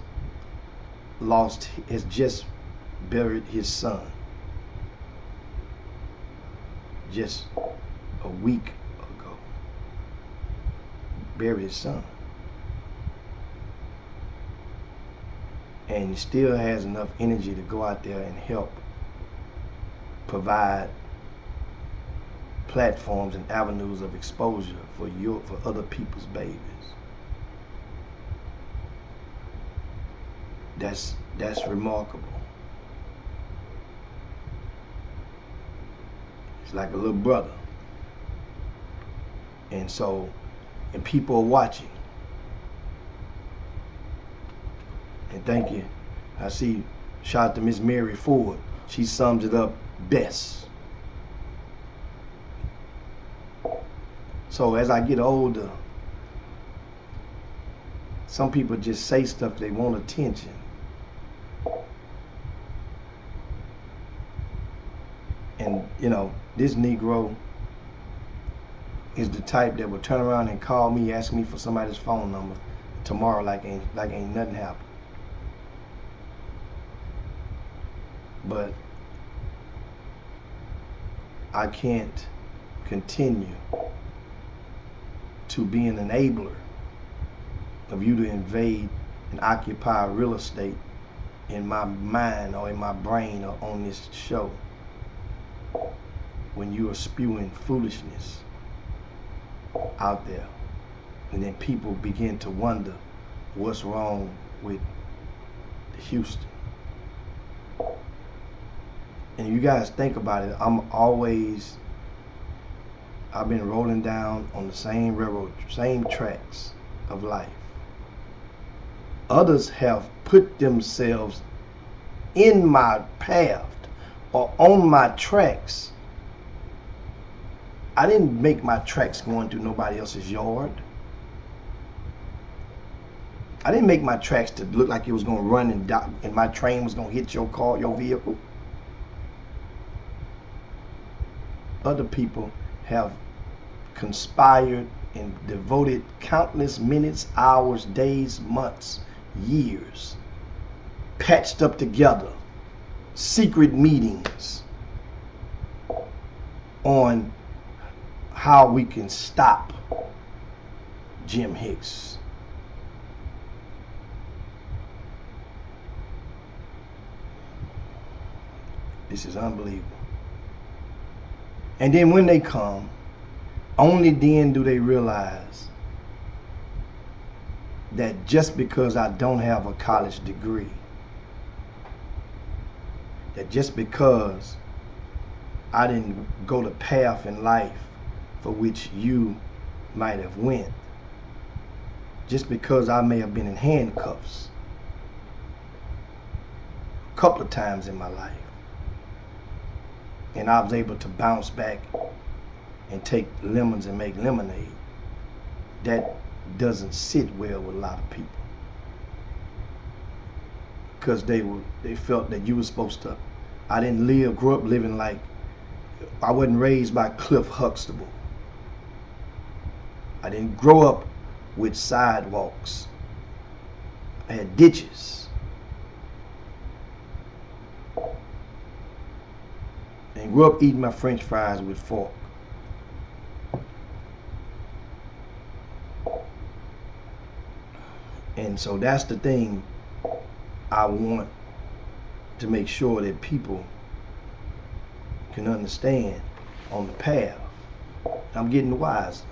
buried his son just a week ago. Buried his son. And he still has enough energy to go out there and help provide platforms and avenues of exposure for other people's babies. That's remarkable. It's like a little brother. And people are watching. And thank you. I see, shout out to Miss Mary Ford. She sums it up best. So as I get older, some people just say stuff, they want attention. And you know, this Negro is the type that will turn around and call me, ask me for somebody's phone number tomorrow like ain't nothing happened. But I can't continue to be an enabler of you to invade and occupy real estate in my mind or in my brain or on this show when you are spewing foolishness out there. And then people begin to wonder what's wrong with Houston. And you guys think about it, I've been rolling down on the same railroad, same tracks of life. Others have put themselves in my path or on my tracks. I didn't make my tracks going through nobody else's yard. I didn't make my tracks to look like it was going to run and my train was going to hit your car, your vehicle. Other people have conspired and devoted countless minutes, hours, days, months, years, patched up together, secret meetings on how we can stop Jim Hicks. This is unbelievable. And then when they come, only then do they realize that just because I don't have a college degree, that just because I didn't go the path in life for which you might have went, just because I may have been in handcuffs a couple of times in my life, and I was able to bounce back and take lemons and make lemonade, that doesn't sit well with a lot of people. Because they felt that you were supposed to, I didn't grow up living like, I wasn't raised by Cliff Huxtable. I didn't grow up with sidewalks. I had ditches. And grew up eating my French fries with fork. And so that's the thing I want to make sure that people can understand on the path. I'm getting wiser.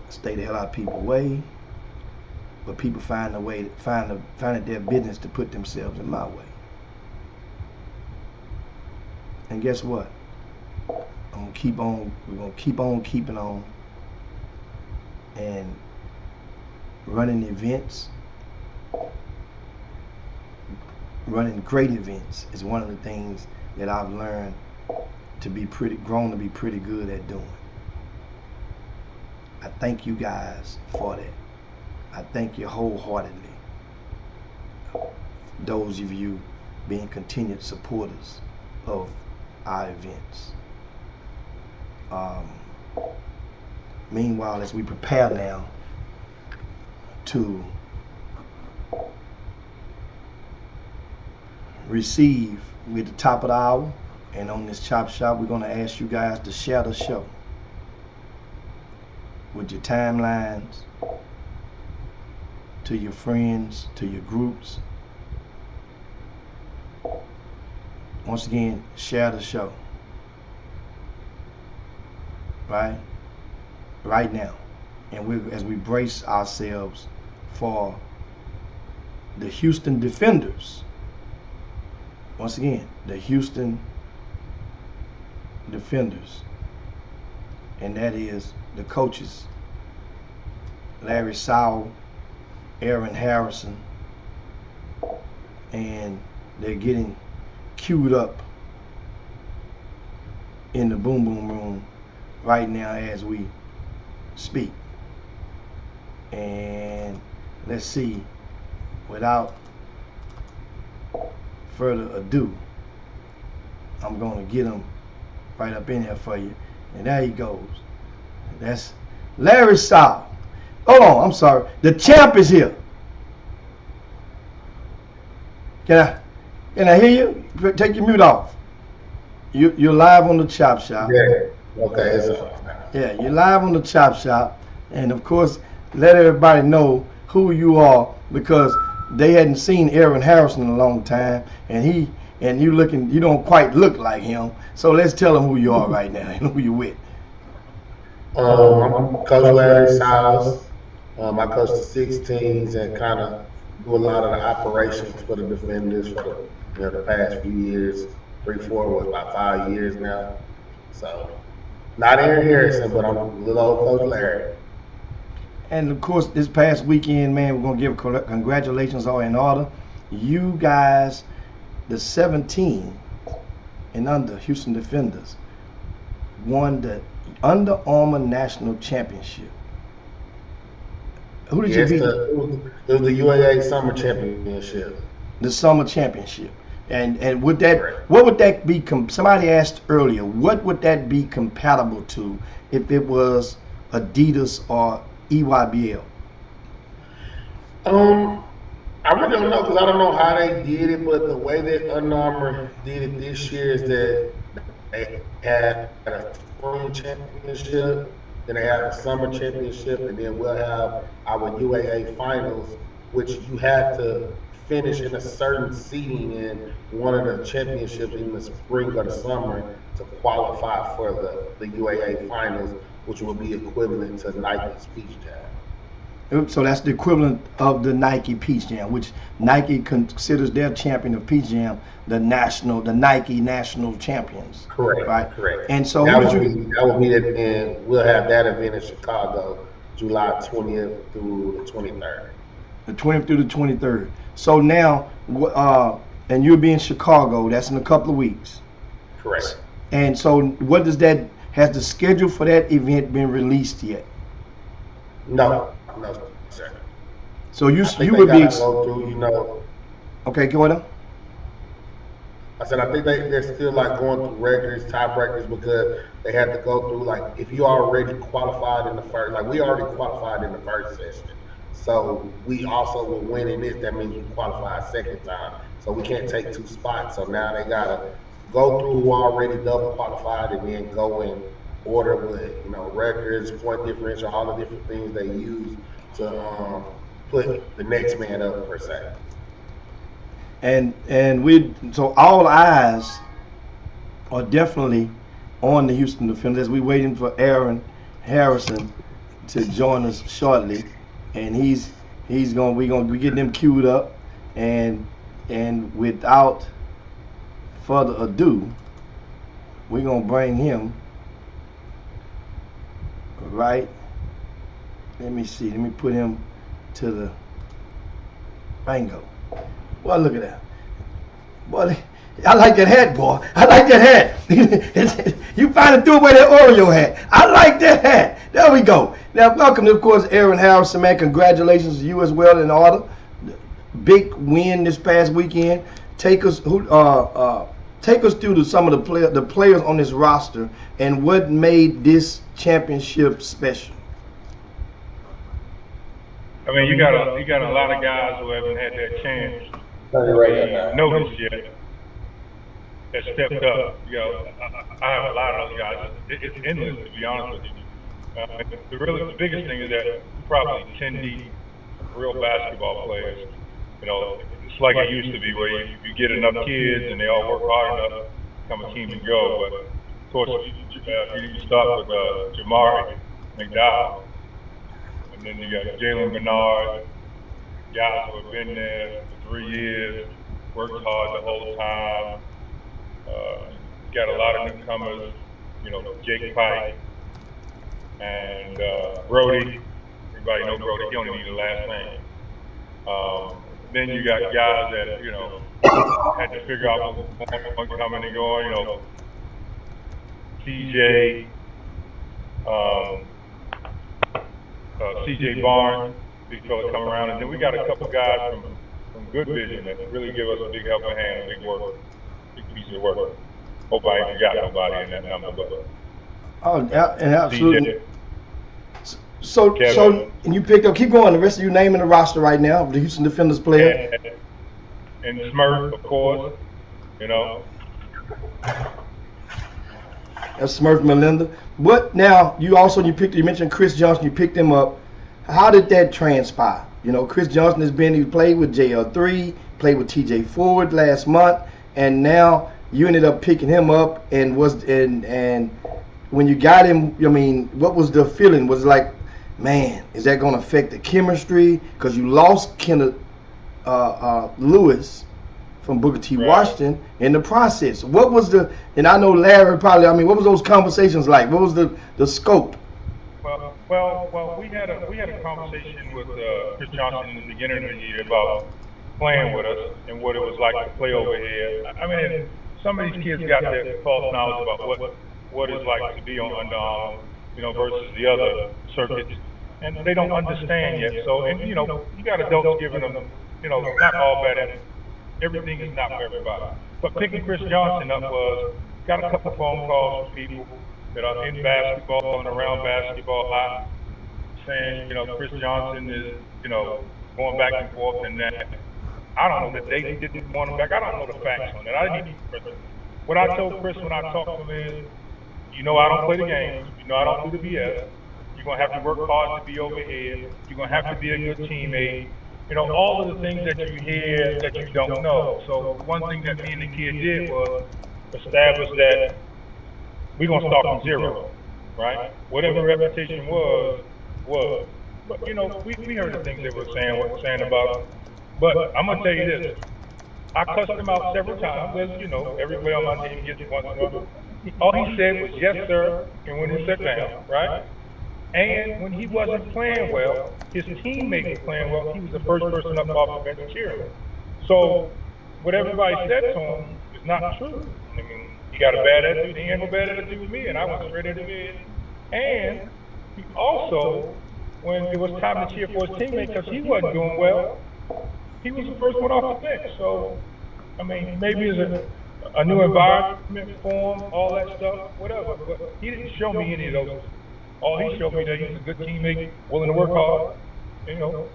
Stay the hell out of people's way, but people find it their business to put themselves in my way. And guess what? We're gonna keep on keeping on, and running events, running great events is one of the things that I've learned to be grown to be pretty good at doing. I thank you guys for that. I thank you wholeheartedly. Those of you being continued supporters of our events. Meanwhile, as we prepare now to receive, we're at the top of the hour, and on this Chop Shop, we're going to ask you guys to share the show with your timelines, to your friends, to your groups. Once again, share the show. Right now. And as we brace ourselves for the Houston Defenders. Once again, the Houston Defenders. and that is the coaches, Larry Sowell, Aaron Harrison, and they're getting queued up in the boom boom room right now as we speak. And let's see, without further ado, I'm gonna get him right up in here for you. And there he goes. That's Larry Sowell. Hold on, I'm sorry. The champ is here. Can I hear you? Take your mute off. You're live on the Chop Shop. Yeah. Okay. It's Yeah, you're live on the Chop Shop, and of course, let everybody know who you are because they hadn't seen Aaron Harrison in a long time, and you don't quite look like him. So let's tell them who you are right now and who you with. I'm Coach Larry Sowell. I coach the 16s and kind of do a lot of the operations for the defenders for the past few years, about 5 years now. So not Aaron Harrison, but I'm little old Coach Larry. And of course, this past weekend, man, we're gonna give congratulations all in order. You guys, the 17 and under Houston Defenders, won the Under Armour National Championship. Who did you beat? It was the UAA Summer Championship. The Summer Championship. And would that, what would that be? Somebody asked earlier, what would that be compatible to if it was Adidas or EYBL? I really don't know because I don't know how they did it, but the way that Under Armour did it this year is that they had a spring championship, then they have a summer championship, and then we'll have our UAA finals, which you had to finish in a certain seeding in one of the championships in the spring or the summer to qualify for the UAA finals, which will be equivalent to Nike's Peach Jam. So that's the equivalent of the Nike Peach Jam, which Nike considers their champion of Peach Jam the Nike national champions. Correct. Right. Correct. And so that will be it, and we'll have that event in Chicago, July 20th through the 23rd. The 20th through the 23rd. So now, and you'll be in Chicago. That's in a couple of weeks. Correct. And so, what does that? Has the schedule for that event been released yet? No, sir. So you would would be go through, Okay, go ahead. I said I think they're still like going through records, tiebreakers, because they had to go through like if you already qualified in the first, like we already qualified in the first session. So we also were winning this. That means we qualify a second time. So we can't take two spots. So now they gotta go through who already double qualified and then go in order with records, point differential, all the different things they use to put the next man up per se. And so all eyes are definitely on the Houston Defenders. We're waiting for Aaron Harrison to join us shortly, and we're gonna get them queued up, and without further ado, we're gonna bring him right. Let me see. Let me put him to the bingo. Boy, look at that. Boy, I like that hat, boy. I like that hat. You finally threw away that Oreo hat. I like that hat. There we go. Now, welcome to, of course, Aaron Harrison, man. Congratulations to you as well in order. Big win this past weekend. Take us through some of the players on this roster and what made this championship special. I mean, you got a lot of guys who haven't had that chance to notice yet that stepped up. I have a lot of those guys. It's endless, to be honest with you. The biggest thing is that we're probably 10 deep real basketball players. It's like it used to be where you get enough kids and they all work hard enough to become a team and go. But of course, you start with Jamari McDowell, and then you got Jalen Bernard, guys who have been there for 3 years, worked hard the whole time. Got a lot of newcomers, Jake Pike, and Brody. Everybody know Brody. He only need a last name. Then you got guys that, you know, had to figure out what was coming and going, you know, CJ, CJ Barnes, big fella come around, and then we got a couple guys from Good Vision that really give us a big helping hand, big work, big piece of work. Hope I ain't forgot nobody in that number, but. Oh, and absolutely. CJ. So, Kevin. and you picked up. Keep going. The rest of you naming the roster right now. The Houston Defenders player. And Smurf, of course. You know. That's Smurf Melinda. But now you mentioned Chris Johnson. You picked him up. How did that transpire? You know, Chris Johnson he played with JL3, played with TJ Ford last month, and now you ended up picking him up. And when you got him, I mean, what was the feeling? Was it like, man, is that going to affect the chemistry? Because you lost Kenneth Lewis from Booker T. Right. Washington in the process. What was and I know Larry probably, I mean, what was those conversations like? What was the scope? Well, we had a conversation with Chris Johnson in the beginning of the year about playing with us and what it was like to play over here. I mean, some of these kids got their false knowledge about what it's like to be on Under Armour, you know, versus the other circuits, and they don't understand yet. So, and you know, you got adults giving them, you know, not all bad. Everything is not for everybody. But picking Chris Johnson up got a couple phone calls from people that are in basketball and around basketball, saying, you know, Chris Johnson is, you know, going back and forth and that. I don't know that they didn't want him back. I don't know the facts on that. I didn't. What I told Chris when I talked to him is, you know, I don't play the games. You know, I don't do the BS. You're going to have to work hard to be over here. You're going to have to be a good teammate. You know, all of the things that you hear that you don't know. So one thing that me and the kid did was establish that we're going to start from zero, right? Whatever reputation was. But, you know, we heard the things they were saying about him. But I'm going to tell you this. I cussed him out several times, as you know, every player on my team gets one. All he said was, yes, sir, and when he sat down, right? And when he wasn't playing well, his teammates were playing well. He was the first person up off the bench cheering. So what everybody said to him is not true. I mean, he got a bad attitude. He had no bad attitude with me, and I went straight into bed. And he also, when it was time to cheer for his teammate because he wasn't doing well, he was the first one off the bench. So, I mean, maybe it's a new environment for him, all that stuff, whatever. But he didn't show me any of those. All he showed me that he's a good teammate, willing to work hard. You know,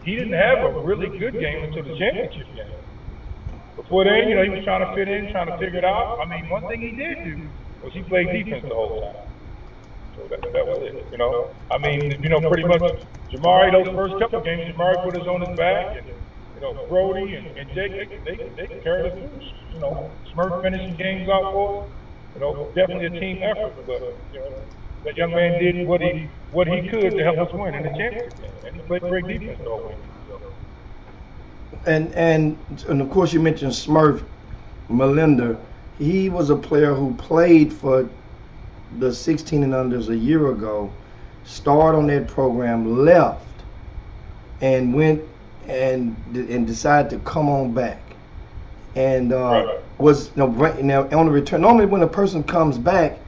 he didn't have a really good game until the championship game. Before then, you know, he was trying to fit in, trying to figure it out. I mean, one thing he did do was he played defense the whole time. So that was it, you know. I mean, you know, pretty much Jamari, those first couple of games, Jamari put us on his back, and, you know, Brody and Jake, they carried us through. You know, Smurf finishing games out for us. You know, definitely a team effort, but, you know, that young man did what he could to help us win in the championship game, and he played great defense the whole way. And of course you mentioned Smurf Melinda. He was a player who played for the 16 and unders a year ago, starred on that program, left, and went and decided to come on back. And was now on the return. Normally when a person comes back,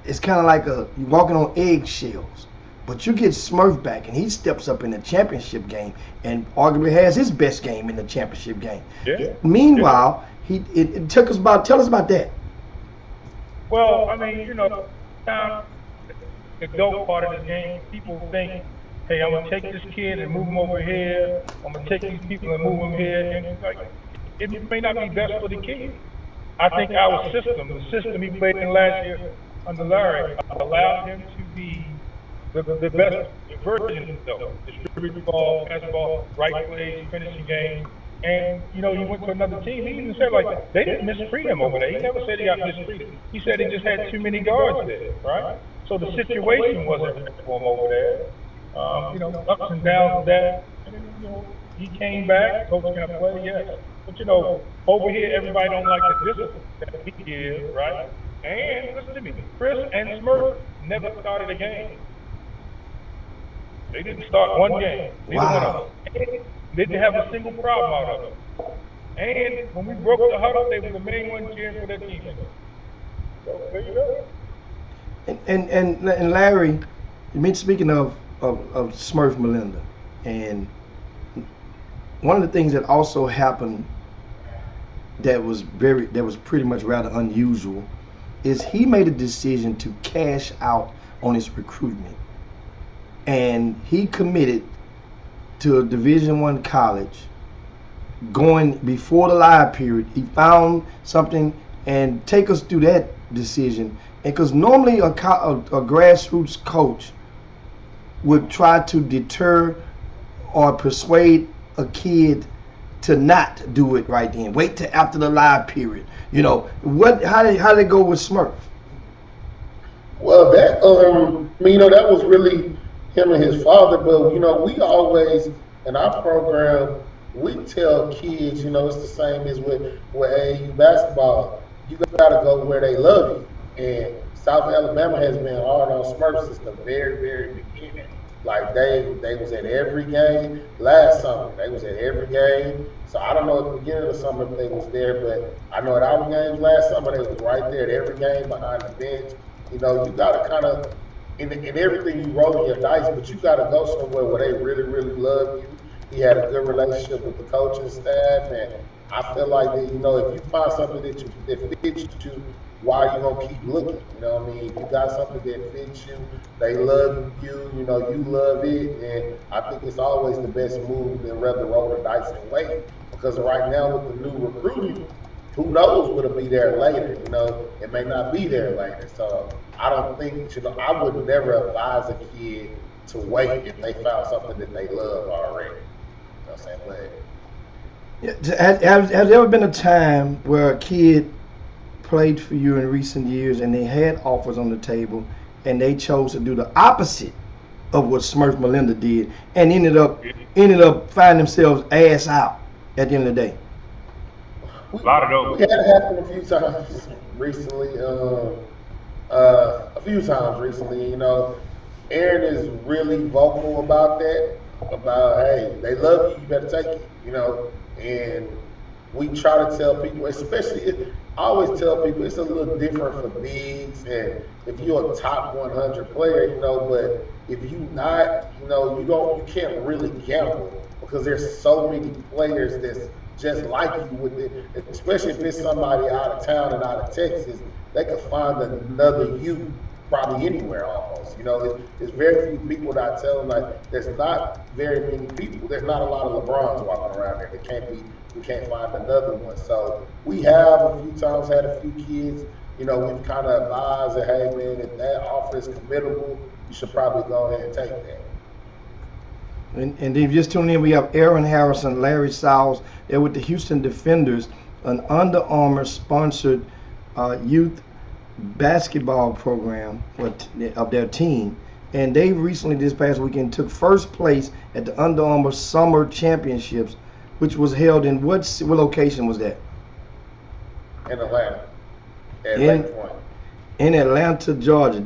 it's kind of like you're walking on eggshells. But you get Smurf back, and he steps up in the championship game, and arguably has his best game in the championship game. Yeah. Meanwhile, it took us tell us about that. Well, I mean, you know, the dope part of this game, people think, hey, I'm gonna take this kid and move him over here. I'm gonna take these people and move them here, and it's like, it may not be best for the kid. I think our system, the system he played in last year under Larry, allowed him to be the best version of himself. Distribute the ball, pass the ball, right plays, finishing games. And, you know, he went to another team. He even said, like, they didn't mistreat him over there. He never said he got mistreated. He said he just had too many guards there, right? So the situation wasn't right for him over there. You know, ups and downs of that. And then, you know, he came back, coach can play, yes. But, you know, over here, everybody don't like the discipline that he gives, right? And listen to me, Chris and Smurf never started a game. They didn't start one game. Neither one of Wow. them. And they didn't have a single problem out of it. And when we broke the huddle, they were the main one cheering for their teammates. So there you go. And Larry, you mean speaking of Smurf Melinda, and one of the things that also happened that was pretty much rather unusual is he made a decision to cash out on his recruitment, and he committed to a Division I college. Going before the live period, he found something, and take us through that decision. And because normally a grassroots coach would try to deter or persuade a kid to not do it right then. Wait till after the live period. You know what? How did it go with Smurf? Well, that that was really him and his father. But we always in our program we tell kids, it's the same as with AAU basketball. You got to go where they love you, and South Alabama has been hard on Smurfs since the very, very beginning. Like they was at every game last summer. They was at every game. So I don't know at the beginning of the summer if they was there, but I know at our games last summer they was right there at every game behind the bench. You got to kind of in everything you roll your dice, but you got to go somewhere where they really, really love you. He had a good relationship with the coaching staff, and I feel like that, if you find something that fits you, why are you gonna keep looking? You know what I mean? If you got something that fits you, they love you, you love it, and I think it's always the best move than rather roll the dice and wait. Because right now with the new recruiting, who knows what'll be there later? It may not be there later. So I don't think I would never advise a kid to wait if they found something that they love already. You know what I'm saying? But Has there ever been a time where a kid played for you in recent years and they had offers on the table and they chose to do the opposite of what Smurf Melinda did and ended up finding themselves ass out at the end of the day? A lot of those. We had it happen a few times recently. Aaron is really vocal about that. About, hey, they love you, you better take it. And we try to tell people, I always tell people it's a little different for bigs, and if you're a top 100 player, but if you not, you can't really gamble because there's so many players that's just like you with it, especially if it's somebody out of town and out of Texas, they could find another you probably anywhere almost. There's very few people that I tell them, like, there's not very many people. There's not a lot of LeBrons walking around there. We can't find another one. So we have a few times had a few kids, we've kind of advised that, hey man, if that offer is committable, you should probably go ahead and take that. And if you're just tuning in, we have Aaron Harrison, Larry Sowles. They're with the Houston Defenders, an Under Armour sponsored youth basketball program of their team, and they recently this past weekend took first place at the Under Armour Summer Championships, which was held in what location was that? In Atlanta, at Lake Point. In Atlanta, Georgia.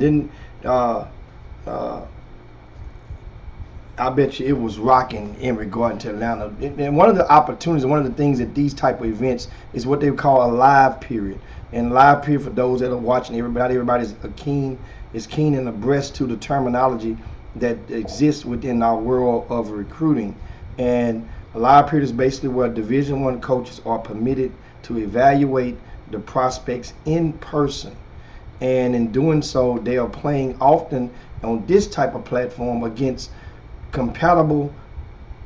I bet you it was rocking in regard to Atlanta. And one of the opportunities, one of the things at these type of events is what they call a live period. And live period, for those that are watching, everybody's keen and abreast to the terminology that exists within our world of recruiting. And a live period is basically where Division I coaches are permitted to evaluate the prospects in person. And in doing so, they are playing often on this type of platform against compatible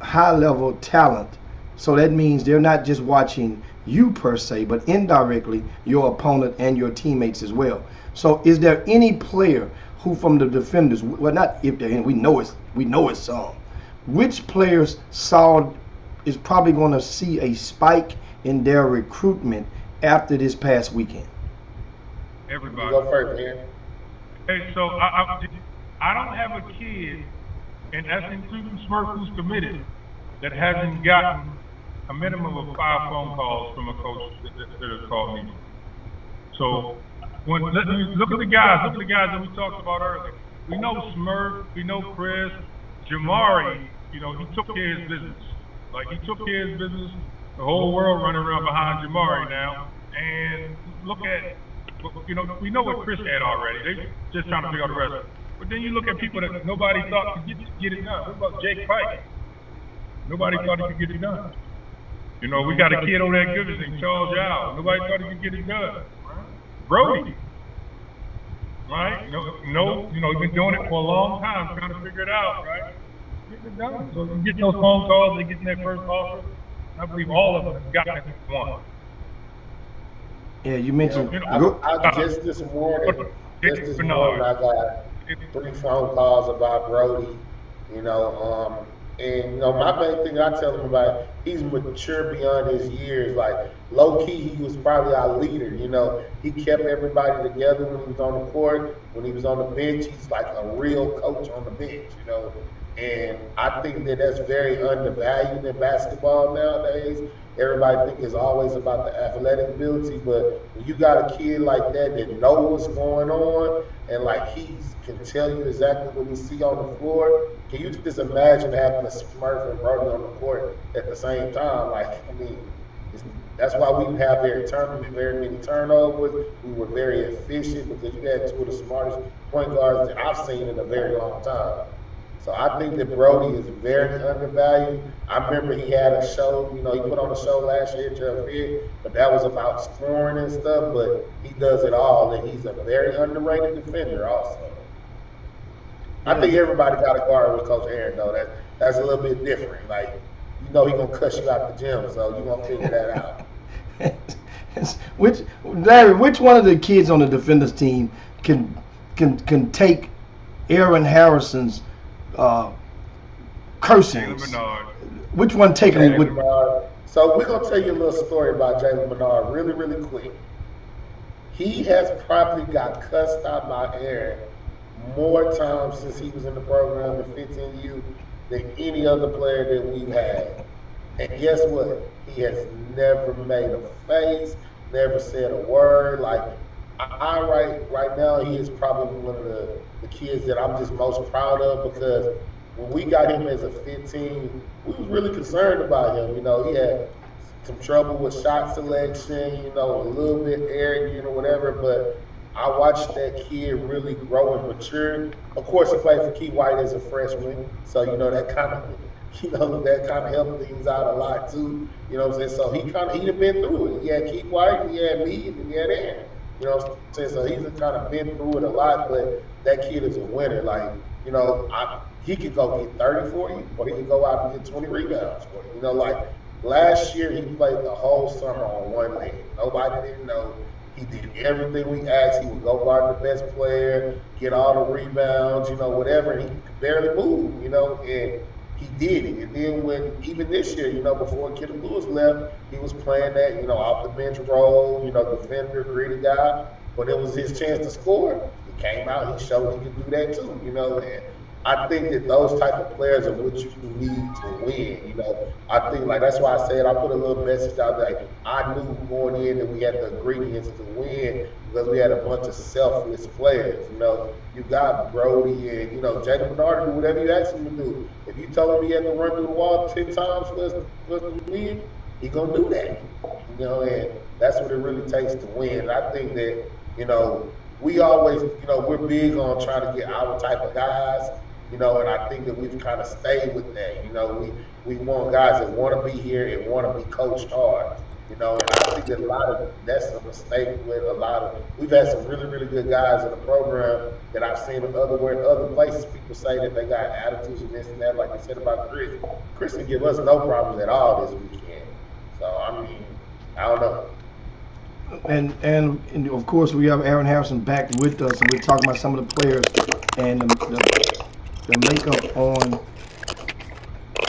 high-level talent. So that means they're not just watching you per se, but indirectly your opponent and your teammates as well. So is there any player who from the Defenders, well, not if they're in, we know it's some, which players is probably going to see a spike in their recruitment after this past weekend? Everybody. Go first, man. Hey, so I don't have a kid, and that's including Smurf, who's committed, that hasn't gotten a minimum of 5 phone calls from a coach that has called me. So look at the guys that we talked about earlier. We know Smurf, we know Chris, Jamari, you know, he took care of his business. Like, he took care of his business. The whole world running around behind Jamari now. And look at, you know, we know what Chris had already. They just trying to figure out the rest. But then you look at people that nobody thought could get it done. What about Jake Pike? Nobody thought he could get it done. You know, we got a kid over there at Goodison, Charles Yao. Nobody thought he could get it done. Brody. Right? You know, he's been doing it for a long time, trying to figure it out, right? Get it done. So you get those phone calls, they get that first offer. I believe all of them have gotten it one. Yeah, you mentioned. Just this morning, I got 3 phone calls about Brody. You know, and you know, my main thing I tell him about, he's mature beyond his years. Like, low key, he was probably our leader. You know, he kept everybody together when he was on the court. When he was on the bench, he's like a real coach on the bench. You know, and I think that that's very undervalued in basketball nowadays. Everybody think it's always about the athletic ability, but when you got a kid like that knows what's going on, and like he can tell you exactly what he see on the floor, can you just imagine having a Smurf and Brody on the court at the same time? Like, I mean, that's why we have very many turnovers. We were very efficient because you had 2 of the smartest point guards that I've seen in a very long time. So I think that Brody is very undervalued. I remember he had a show, you know, he put on a show last year, Jeff Pitt, but that was about scoring and stuff, but he does it all, and he's a very underrated defender also. I think everybody got a guard with Coach Aaron, though. That's a little bit different. Like, you know, he's going to cuss you out the gym, so you're going to figure that out. Which one of the kids on the defenders team can take Aaron Harrison's cursings? Which one taking him with? So we're gonna tell you a little story about Jalen Bernard, really, really quick. He has probably got cussed out by Aaron more times since he was in the program at 15U than any other player that we've had. And guess what? He has never made a face, never said a word. Like, right now, he is probably one of the kids that I'm just most proud of, because when we got him as a 15, we was really concerned about him. You know, he had some trouble with shot selection, you know, a little bit arrogant or whatever, but I watched that kid really grow and mature. Of course, he played for Key White as a freshman, so, you know, that kind of helped things out a lot too. You know what I'm saying? So he'd have been through it. He had Key White, he had me, and he had Aaron. You know what I'm saying? So he's kind of been through it a lot, but that kid is a winner. Like, you know, he could go get 30 for you, or he could go out and get 20 rebounds for you. You know, like last year he played the whole summer on one leg. Nobody didn't know. He did everything we asked. He would go guard the best player, get all the rebounds, you know, whatever. He could barely move, you know, and he did it. And then even this year, you know, before Kenneth Lewis left, he was playing that, you know, off the bench role, you know, defender, gritty guy. But it was his chance to score. He came out, he showed he could do that too, you know. And I think that those type of players are what you need to win, you know. I think, like, that's why I said I put a little message out there. I knew going in that we had the ingredients to win because we had a bunch of selfless players, you know. You got Brody and, you know, Jalen Bernard do whatever you ask him to do. If you tell him he had to run through the wall 10 times for us to win, he's going to do that, you know, and that's what it really takes to win. And I think that, you know, we always, you know, we're big on trying to get our type of guys. You know, and I think that we've kind of stayed with that. You know, we want guys that want to be here and want to be coached hard. You know, and I think that a lot of that's a mistake with a lot of. We've had some really, really good guys in the program that I've seen in other places. People say that they got attitudes and this and that, like I said about Chris. Chris can give us no problems at all this weekend. So I mean, I don't know. And of course we have Aaron Harrison back with us, and we're talking about some of the players and the makeup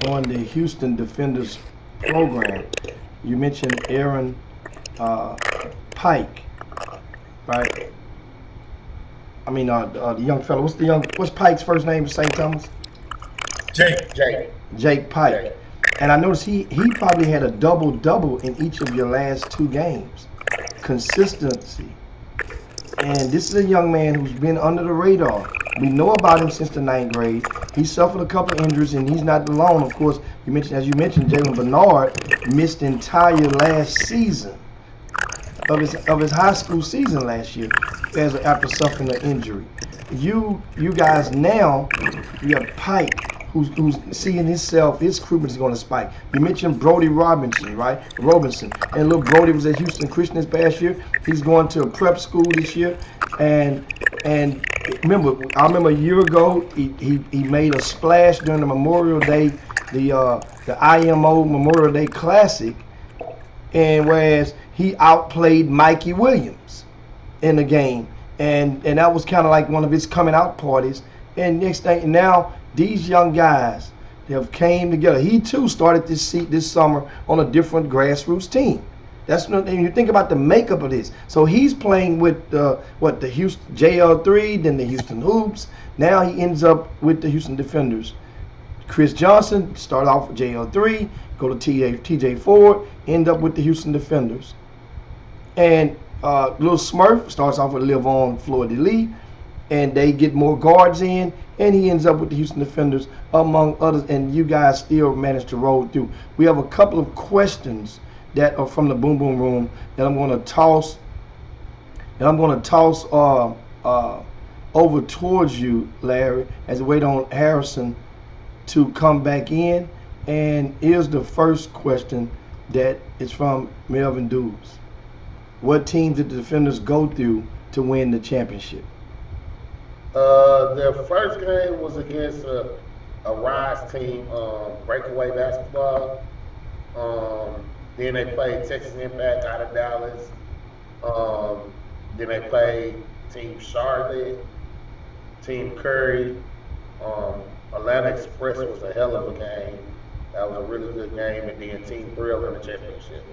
on the Houston Defenders program. You mentioned Aaron Pike, right? I mean, the young fellow. What's Pike's first name? St. Thomas. Jake Pike. Jake. And I noticed he probably had a double in each of your last 2 games. Consistency. And this is a young man who's been under the radar. We know about him since the 9th grade. He suffered a couple of injuries, and he's not alone. Of course, as you mentioned, Jalen Bernard missed the entire last season of his high school season last year after suffering an injury. You guys now, you have Pike, who's seeing his recruitment is going to spike. You mentioned Brody Robinson, right? And little Brody was at Houston Christian this past year. He's going to a prep school this year, and I remember a year ago he made a splash during the Memorial Day, the IMO Memorial Day Classic, and whereas he outplayed Mikey Williams in the game, and that was kind of like one of his coming out parties. And next thing, now these young guys, they have came together. He too started this summer on a different grassroots team. That's when you think about the makeup of this. So he's playing with the Houston JL3, then the Houston Hoops. Now he ends up with the Houston Defenders. Chris Johnson started off with JL3, go to TJ Ford, end up with the Houston Defenders. And Lil Smurf starts off with Livon Fleur-de-Lis, and they get more guards in, and he ends up with the Houston Defenders, among others, and you guys still manage to roll through. We have a couple of questions that are from the Boom Boom Room that I'm going to toss over towards you, Larry, as we wait on Harrison to come back in. And here's the first question that is from Melvin Dubes. What teams did the Defenders go through to win the championship? Their first game was against a Rise team, Breakaway Basketball. Then they played Texas Impact out of Dallas. Then they played Team Charlotte, Team Curry. Atlanta Express was a hell of a game. That was a really good game. And then Team Thrill in the championship.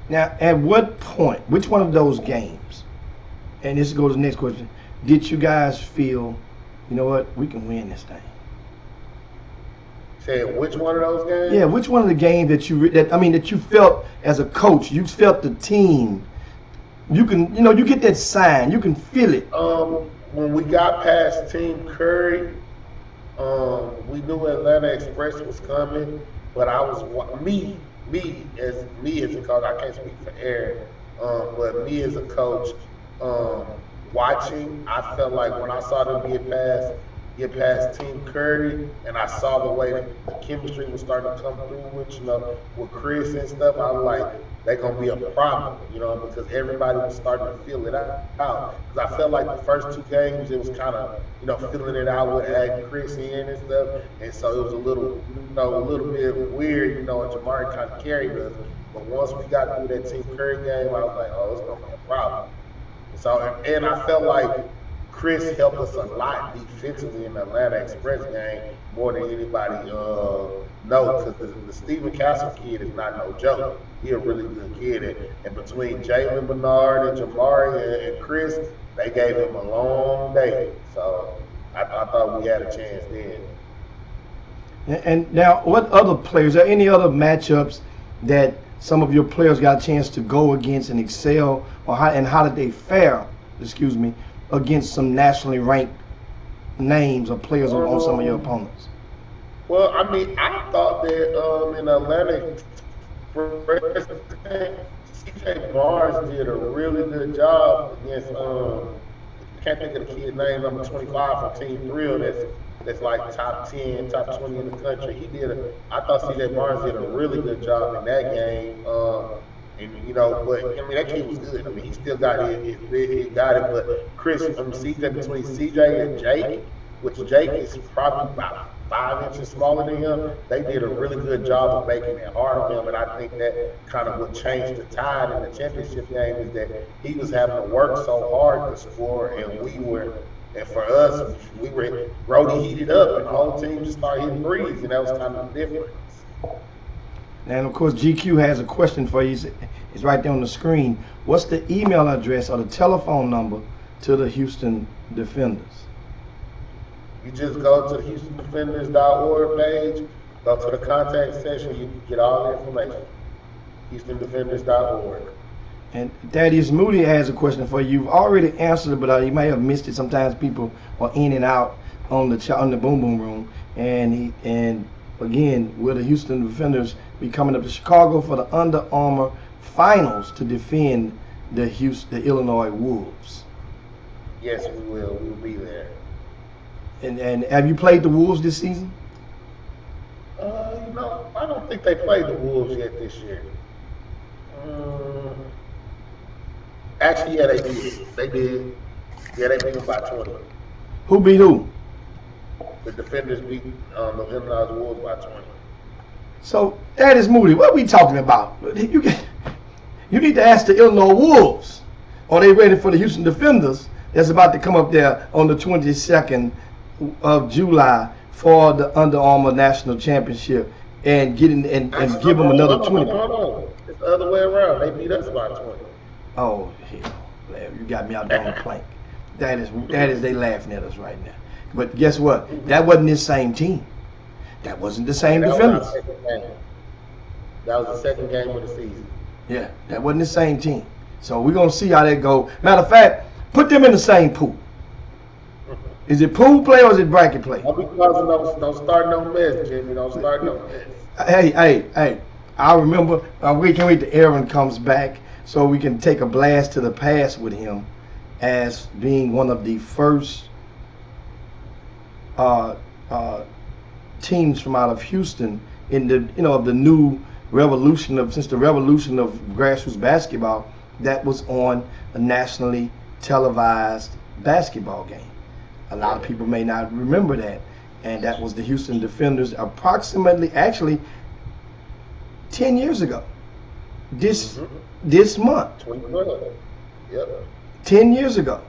Now, at what point, which one of those games, and this goes to the next question, did you guys feel, you know what, we can win this thing? Say which one of those games? Yeah, which one of the games that you felt as a coach, you felt the team, you can, you get that sign, you can feel it. When we got past Team Curry, we knew Atlanta Express was coming, but I was me as a coach, I can't speak for Aaron, but me as a coach, watching, I felt like when I saw them get past Team Curry, and I saw the way the chemistry was starting to come through with Chris and stuff, I was like, they're going to be a problem, because everybody was starting to feel it out. Because I felt like the first two games, it was kind of, filling it out with adding Chris in and stuff. And so it was a little bit weird, and Jamari kind of carried us. But once we got through that Team Curry game, I was like, oh, it's going to be a problem. So, and I felt like Chris helped us a lot defensively in the Atlanta Express game more than anybody knows, because the Stephen Castle kid is not no joke. He's a really good kid, and between Jalen Bernard and Jamari and Chris, they gave him a long day. So I thought we had a chance then. And now, what other players, are there any other matchups that some of your players got a chance to go against and excel, and how did they fare, against some nationally ranked names or players on some of your opponents? Well, I mean, I thought that in Atlanta, CJ Barnes did a really good job against, I can't think of the kid's name, number 25 from Team Thrill, that's like top 10, top 20 in the country. I thought CJ Barnes did a really good job in that game. But I mean, that kid was good. I mean, he still got his big, he got it. But Chris, CJ, between CJ and Jake, which Jake is probably about 5 inches smaller than him, they did a really good job of making it hard on him. And I think that kind of what changed the tide in the championship game is that he was having to work so hard to score, and for us, Brody heated up, and the whole team just started hitting threes, and that was kind of the difference. And of course, GQ has a question for you. It's right there on the screen. What's the email address or the telephone number to the Houston Defenders? You just go to the HoustonDefenders.org page, go to the contact section, you can get all the information. HoustonDefenders.org. And Thaddeus Moody has a question for you. You've already answered it, but you may have missed it. Sometimes people are in and out on the Boom Boom Room. And again, will the Houston Defenders be coming up to Chicago for the Under Armour Finals to defend the Illinois Wolves? Yes, we will. We'll be there. And have you played the Wolves this season? I don't think they played the Wolves yet this year. Actually, yeah, they did. They did. Yeah, they beat them by 20. Who beat who? The Defenders beat the Illinois Wolves by 20. So, Thaddeus Moody, what are we talking about? You need to ask the Illinois Wolves. Are they ready for the Houston Defenders that's about to come up there on the 22nd of July for the Under Armour National Championship and give them another 20? Hold on. It's the other way around. They beat us by 20. Oh, hell. You got me out there on the plank. That is they laughing at us right now. But guess what? That wasn't this same team. That wasn't the same Defenders. That was the second game of the season. Yeah, that wasn't the same team. So we're going to see how that go. Matter of fact, put them in the same pool. Is it pool play or is it bracket play? Don't start no mess, Jimmy. Don't start no mess. Hey. I remember, we can't wait till Aaron comes back so we can take a blast to the past with him as being one of the first teams from out of Houston in the of the new revolution of grassroots basketball that was on a nationally televised basketball game. A lot of people may not remember that, and that was the Houston Defenders actually 10 years ago. This month. 2012. Yep. 10 years ago.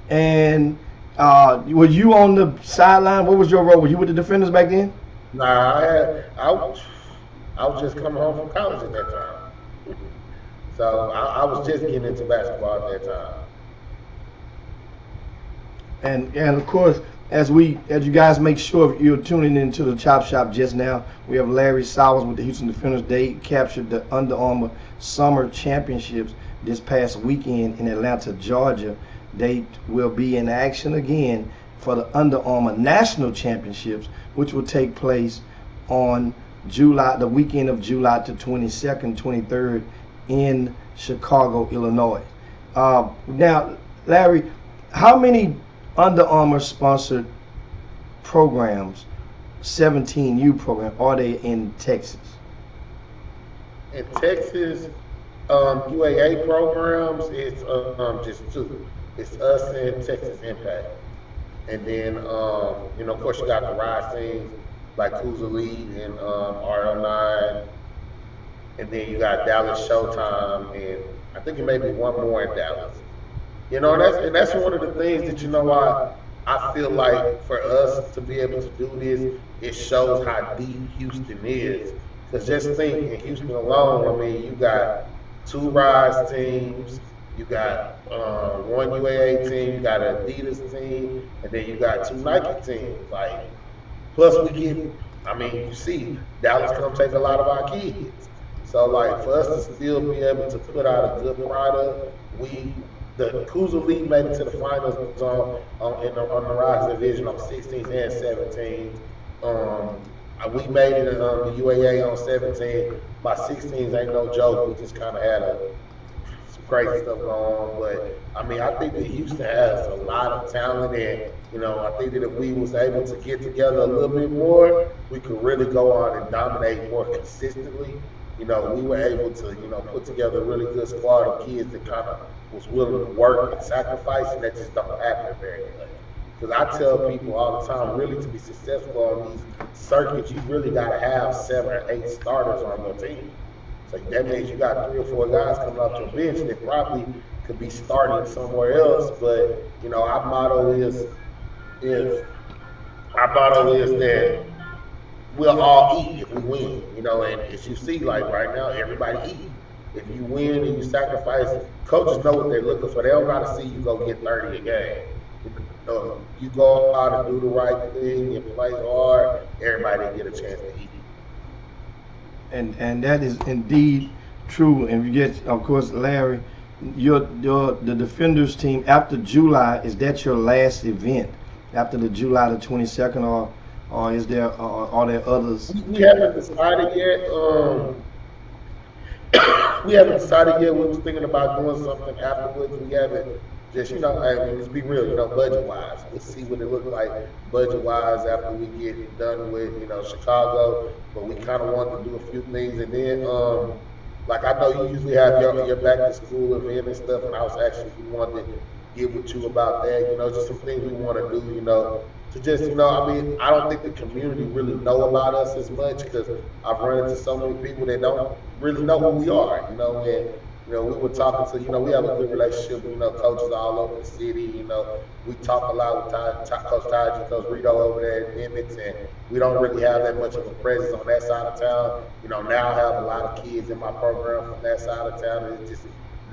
And were you on the sideline? What was your role? Were you with the Defenders back then? Nah, I was just coming home from college at that time. So I was just getting into basketball at that time. And of course, as you guys make sure you're tuning into the Chop Shop just now, we have Larry Sowers with the Houston Defenders. They captured the Under Armour Summer Championships this past weekend in Atlanta, Georgia. They will be in action again for the Under Armour National Championships, which will take place on the weekend of July the 22nd, 23rd in Chicago, Illinois. Now, Larry, how many Under Armour sponsored programs, 17U program, are they in Texas? In Texas, UAA programs, it's just two. It's us and Texas Impact. And then, of course, you got the Rise teams like Who's Elite and RL9. And then you got Dallas Showtime, and I think it may be one more in Dallas. That's one of the things that, I feel like for us to be able to do this, it shows how deep Houston is. Because just think, in Houston alone, you got 2 Rise teams, you got 1 UAA team, you got an Adidas team, and then you got 2 Nike teams. Plus we get, you see, Dallas come take a lot of our kids. So, for us to still be able to put out a good product, the Coos Elite made it to the finals on the Rise division on 16s and 17s. We made it in the UAA on 17. My 16s ain't no joke. We just kind of had some crazy stuff going on. But, I think that Houston has a lot of talent. And, I think that if we was able to get together a little bit more, we could really go on and dominate more consistently. We were able to, put together a really good squad of kids that kind of was willing to work and sacrifice, and that just don't happen very much. Because I tell people all the time, really to be successful on these circuits, you really got to have 7 or 8 starters on your team. So that means you got 3 or 4 guys coming off your bench that probably could be starting somewhere else. But, our motto is that we'll all eat if we win, and as you see, right now, everybody eat. If you win and you sacrifice, coaches know what they're looking for. They don't got to see you go get 30 a game. You go out and do the right thing and play hard, everybody get a chance to eat. And that is indeed true. And you get, of course, Larry, the Defenders team after July, is that your last event after the July the 22nd, or is there are there others? We haven't decided yet. We haven't decided yet. We was thinking about doing something afterwards. We haven't just, hey, let's be real, budget-wise. Let's see what it looks like budget-wise after we get done with, Chicago. But we kind of want to do a few things. And then, like I know you usually have your back-to-school event and stuff, and I was actually wanted to get with you about that, just some things we want to do, to just, I don't think the community really know about us as much because I've run into so many people that don't really know who we are, and, we were talking to, we have a good relationship with, coaches all over the city, we talk a lot with Coach Taj and Coach Rito over there at Emmets, and we don't really have that much of a presence on that side of town. Now I have a lot of kids in my program from that side of town, and it's just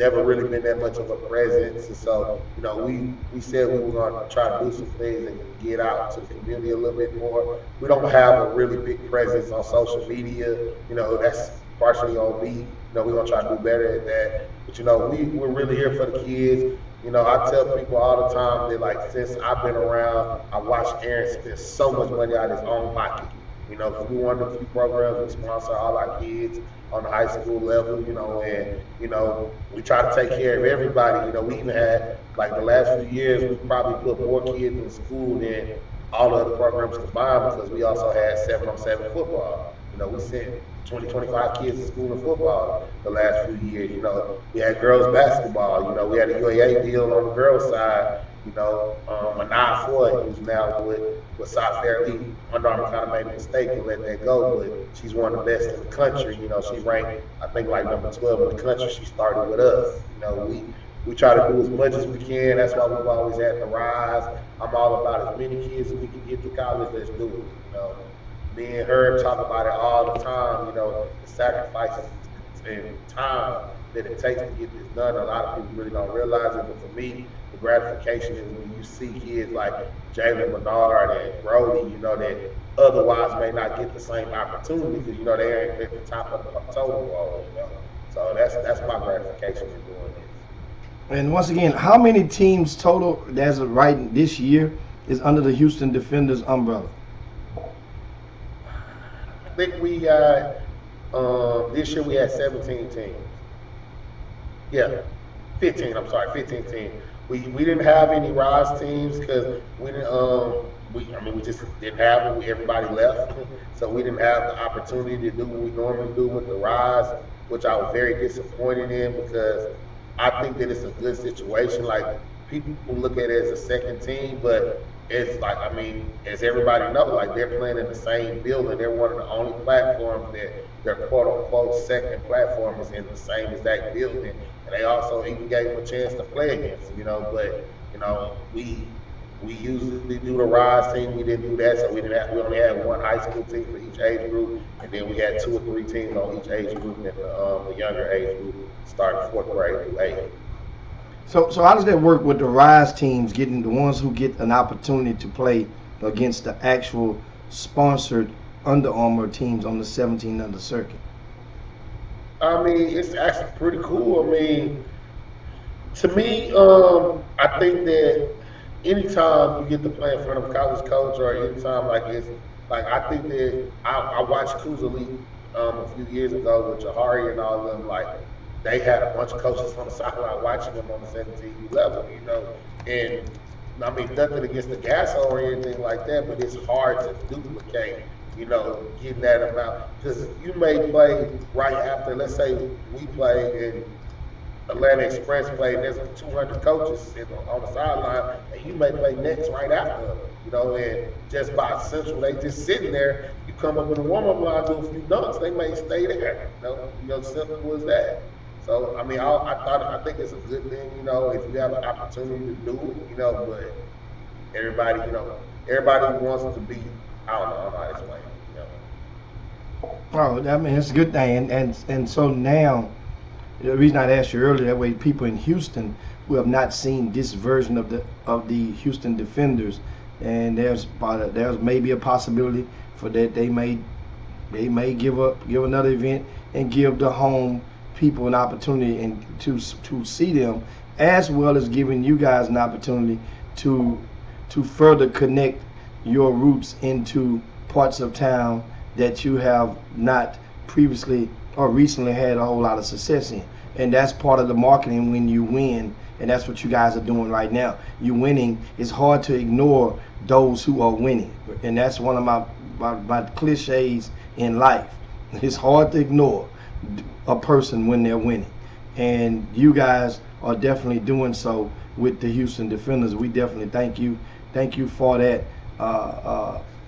never really been that much of a presence. And so, we said we were going to try to do some things and get out to the community a little bit more. We don't have a really big presence on social media. That's partially on me. We're going to try to do better at that. But, we're really here for the kids. I tell people all the time that, like, since I've been around, I watched Aaron spend so much money out of his own pocket. Because we one of the few programs we sponsor all our kids on the high school level, and, we try to take care of everybody. We even had, like, the last few years, we probably put more kids in school than all the other programs combined because we also had 7-on-7 football. We sent 20, 25 kids to school in football the last few years. We had girls basketball. We had a UAA deal on the girls' side. Manai Floyd, who's now with South Fairleigh. Under Armour kind of made a mistake and let that go, but she's one of the best in the country. She ranked, I think, like number 12 in the country. She started with us. We try to do as much as we can. That's why we've always had the Rise. I'm all about as many kids as we can get to college. Let's do it. Me and Herb talk about it all the time. The sacrifices and time that it takes to get this done. A lot of people really don't realize it, but for me, the gratification is when you see kids like Jalen Bernard and Brody, that otherwise may not get the same opportunity because, they ain't at the top of the totem pole, So that's my gratification in doing this. And once again, how many teams total as of right this year is under the Houston Defenders umbrella? I think we got, this year we had 17 teams. Yeah, 15 teams. We didn't have any Rise teams because we didn't, we just didn't have it. Everybody left. So we didn't have the opportunity to do what we normally do with the Rise, which I was very disappointed in because I think that it's a good situation. Like, people look at it as a second team, but it's like, as everybody knows, like, they're playing in the same building. They're one of the only platforms that their quote-unquote second platform is in the same exact building. And they also even gave them a chance to play against, but, we usually do the Rise team. We didn't do that, so we only had one high school team for each age group, and then we had 2 or 3 teams on each age group, and the younger age group starting 4th grade through 8th. So how does that work with the Rise teams getting the ones who get an opportunity to play against the actual sponsored Under Armour teams on the 17 under circuit? It's actually pretty cool. To me, I think that anytime you get to play in front of a college coach or anytime I think that I watched Cougar League a few years ago with Jahari and all of them, they had a bunch of coaches on the sideline watching them on the 17U level, and nothing against the gas or anything like that, but it's hard to duplicate, getting that amount, because you may play right after, let's say we play and Atlanta Express played, and there's 200 coaches on the sideline, and you may play next right after them, and just by central, they just sitting there, you come up in the warm-up line, do a few dunks, they may stay there, simple as that. So, I think it's a good thing, if you have an opportunity to do it, but everybody, everybody wants to be, I don't know how to explain it, Oh, it's a good thing, and so now, the reason I asked you earlier, that way people in Houston who have not seen this version of the Houston Defenders, and there's maybe a possibility for that they may give another event and give the home people an opportunity and to see them, as well as giving you guys an opportunity to further connect your roots into parts of town that you have not previously or recently had a whole lot of success in. And that's part of the marketing when you win, and that's what you guys are doing right now. You winning. It's hard to ignore those who are winning, and that's one of my cliches in life. It's hard to ignore a person when they're winning, and you guys are definitely doing so with the Houston Defenders. We definitely thank you for that,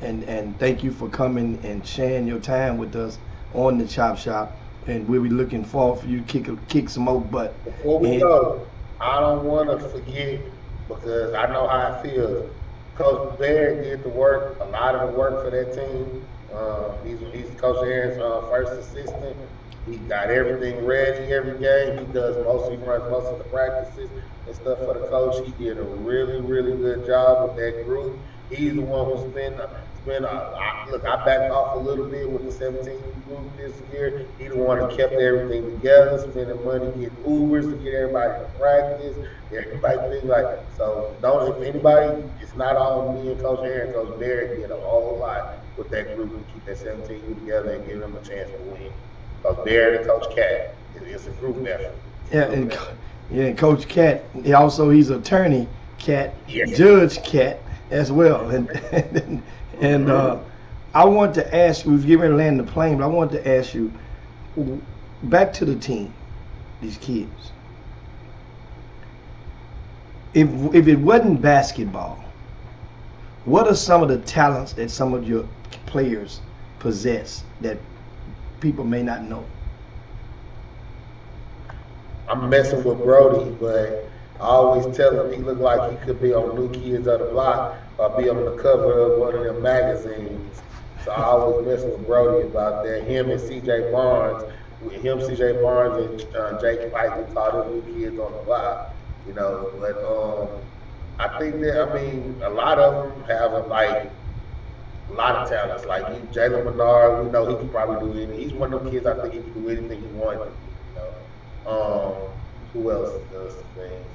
and thank you for coming and sharing your time with us on the Chop Shop. And we'll be looking forward for you to kick some more butt. Before we go, I don't want to forget, because I know how it feels. Coach Barrett did the work, a lot of the work for that team. He's Coach Aaron's first assistant. He got everything ready every game. He runs most of the practices and stuff for the coach. He did a really, really good job with that group. He's the one who I backed off a little bit with the 17 group this year. He the one who kept everything together, spending money, getting Ubers to get everybody to practice, everybody things like that. So if anybody, it's not all me and Coach Aaron. Coach Barrett did a whole lot with that group to keep that 17 group together and give them a chance to win. Coach Barrett and Coach Cat, it's a group effort. And Coach Cat, he's attorney Cat, Judge Cat as well. And I want to ask you, we've given land the plane, but I want to ask you, back to the team, these kids. If it wasn't basketball, what are some of the talents that some of your players possess that people may not know? I'm messing with Brody, but I always tell him he looked like he could be on New Kids on the Block or be on the cover of one of them magazines. So I always mess with Brody about that. Him and C.J. Barnes, C.J. Barnes, and Jake Pike, we taught him New Kids on the Block. But I think that, a lot of them have a lot of talents. Like Jalen Menard, we know he can probably do anything. He's one of them kids, I think he can do anything he wanted to. Who else does things?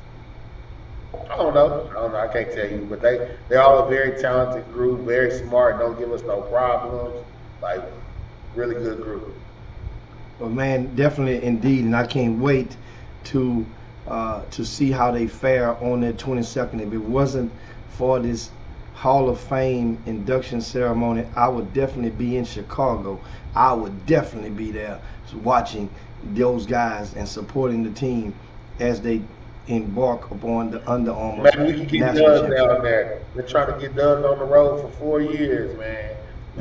I don't know. I can't tell you. But they're all a very talented group, very smart, don't give us no problems. Like, really good group. Well, man, definitely indeed. And I can't wait to see how they fare on that 22nd. If it wasn't for this Hall of Fame induction ceremony, I would definitely be in Chicago. I would definitely be there watching those guys and supporting the team as they embark upon the Under Armour. Maybe we can get Doug down there. We're trying to get Doug on the road for 4 years, man.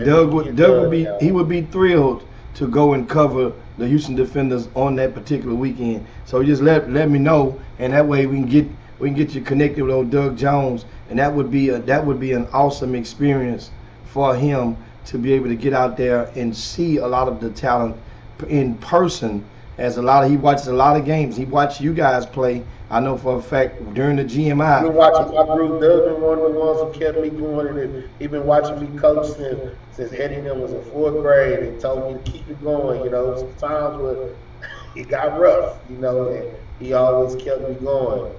Doug would be thrilled to go and cover the Houston Defenders on that particular weekend. So just let me know, and that way we can get you connected with old Doug Jones, and that would be an awesome experience for him to be able to get out there and see a lot of the talent in person. He watches a lot of games. He watched you guys play. I know for a fact during the GMI. I've been watching my group. Doug's been one of the ones who kept me going, and he's been watching me coach since Eddie and them was in 4th grade, and told me to keep it going. Some times where it got rough, and he always kept me going.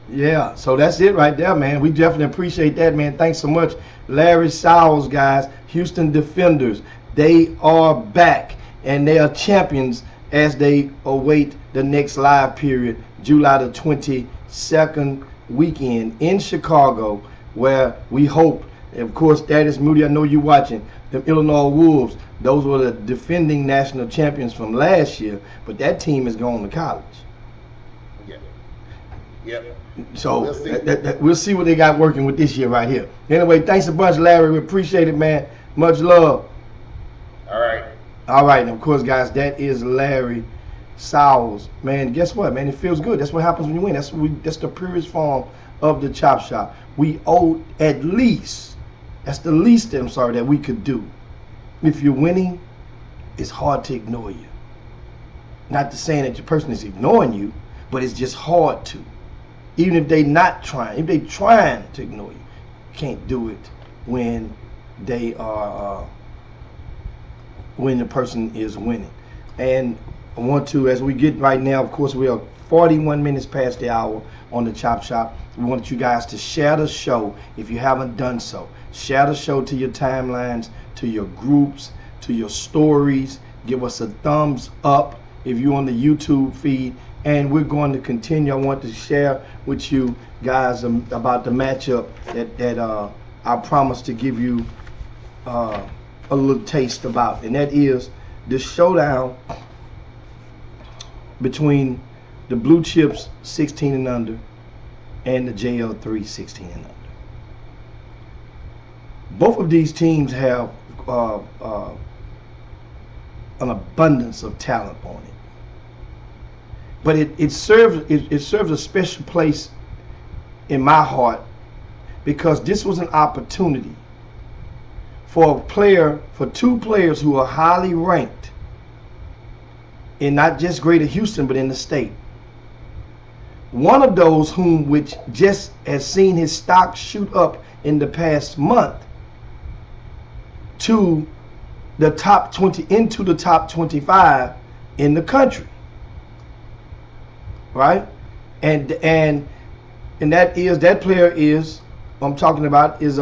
Yeah, so that's it right there, man. We definitely appreciate that, man. Thanks so much. Larry Sowles, guys, Houston Defenders. They are back, and they are champions as they await the next live period, July the 22nd weekend in Chicago, where we hope, of course, Thaddeus Moody, I know you're watching, the Illinois Wolves, those were the defending national champions from last year, but that team is going to college. Yep. So we'll see what they got working with this year right here. Anyway, thanks a bunch, Larry. We appreciate it, man. Much love. All right, and of course, guys, that is Larry Sowles. Man, guess what, man? It feels good. That's what happens when you win. That's the purest form of the Chop Shop. We owe at least, that's the least, that we could do. If you're winning, it's hard to ignore you. Not to saying that your person is ignoring you, but it's just hard to. Even if they're not trying, if they're trying to ignore you, you can't do it when they are when the person is winning. And I want to, as we get right now, of course, we are 41 minutes past the hour on the Chop Shop. We want you guys to share the show if you haven't done so. Share the show to your timelines, to your groups, to your stories. Give us a thumbs up if you're on the YouTube feed. And we're going to continue. I want to share with you guys about the matchup that I promised to give you a little taste about. And that is the showdown between the Blue Chips 16 and under and the JL3 16 and under. Both of these teams have an abundance of talent on it, but it serves a special place in my heart because this was an opportunity for two players who are highly ranked in not just Greater Houston, but in the state. One of those which just has seen his stock shoot up in the past month to the top 20, into the top 25 in the country, right? And that player is, I'm talking about is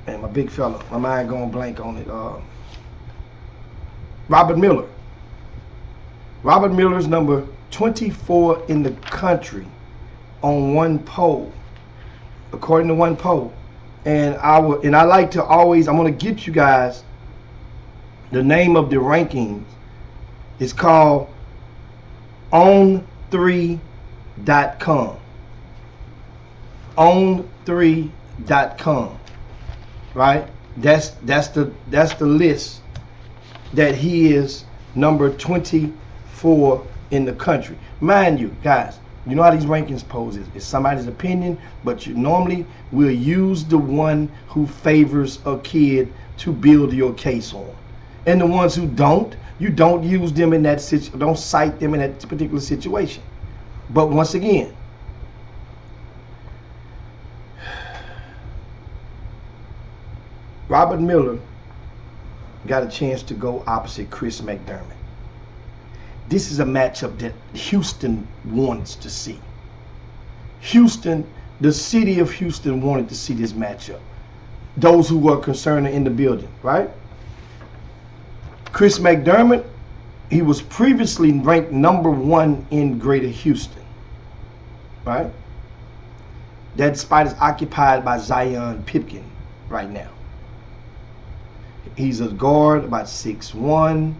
man, my big fella, my mind going blank on it. Robert Miller. Robert Miller's number 24 in the country on one poll, according to one poll. And I like to always, I'm going to get you guys the name of the rankings. It's called On3.com. On3.com. Right? That's the list that he is number 24 in the country. Mind you, guys, you know how these rankings poses. It's somebody's opinion, but you normally will use the one who favors a kid to build your case on. And the ones who don't, you don't use them in that situation, don't cite them in that particular situation. But once again, Robert Miller got a chance to go opposite Chris McDermott. This is a matchup that Houston wants to see. Houston, the city of Houston wanted to see this matchup. Those who were concerned are in the building, right? Chris McDermott, he was previously ranked number 1 in Greater Houston, right? That spot is occupied by Zion Pipkin right now. He's a guard, about 6'1",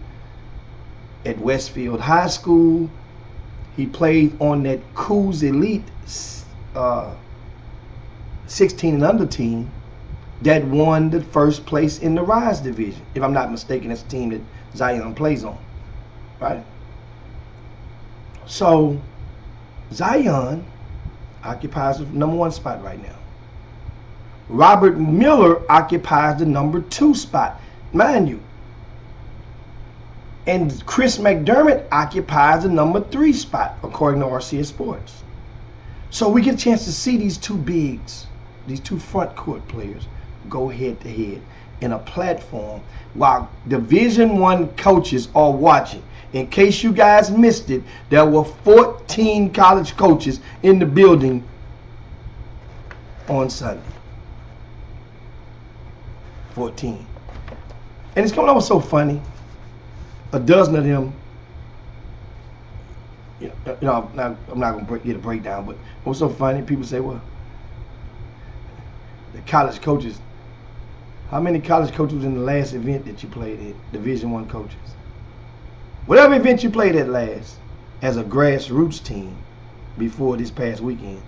at Westfield High School. He played on that Coos Elite 16 and under team that won the first place in the Rise division. If I'm not mistaken, that's the team that Zion plays on, right? So Zion occupies the number 1 spot right now. Robert Miller occupies the number 2 spot, mind you. And Chris McDermott occupies the number 3 spot, according to RCS Sports. So we get a chance to see these two bigs, these two front court players, go head to head in a platform while Division I coaches are watching. In case you guys missed it, there were 14 college coaches in the building on Sunday. 14. And it's coming over so funny. A dozen of them, I'm not going to get a breakdown, but what's so funny, people say, well, the college coaches, how many college coaches in the last event that you played at, Division I coaches? Whatever event you played at last, as a grassroots team before this past weekend,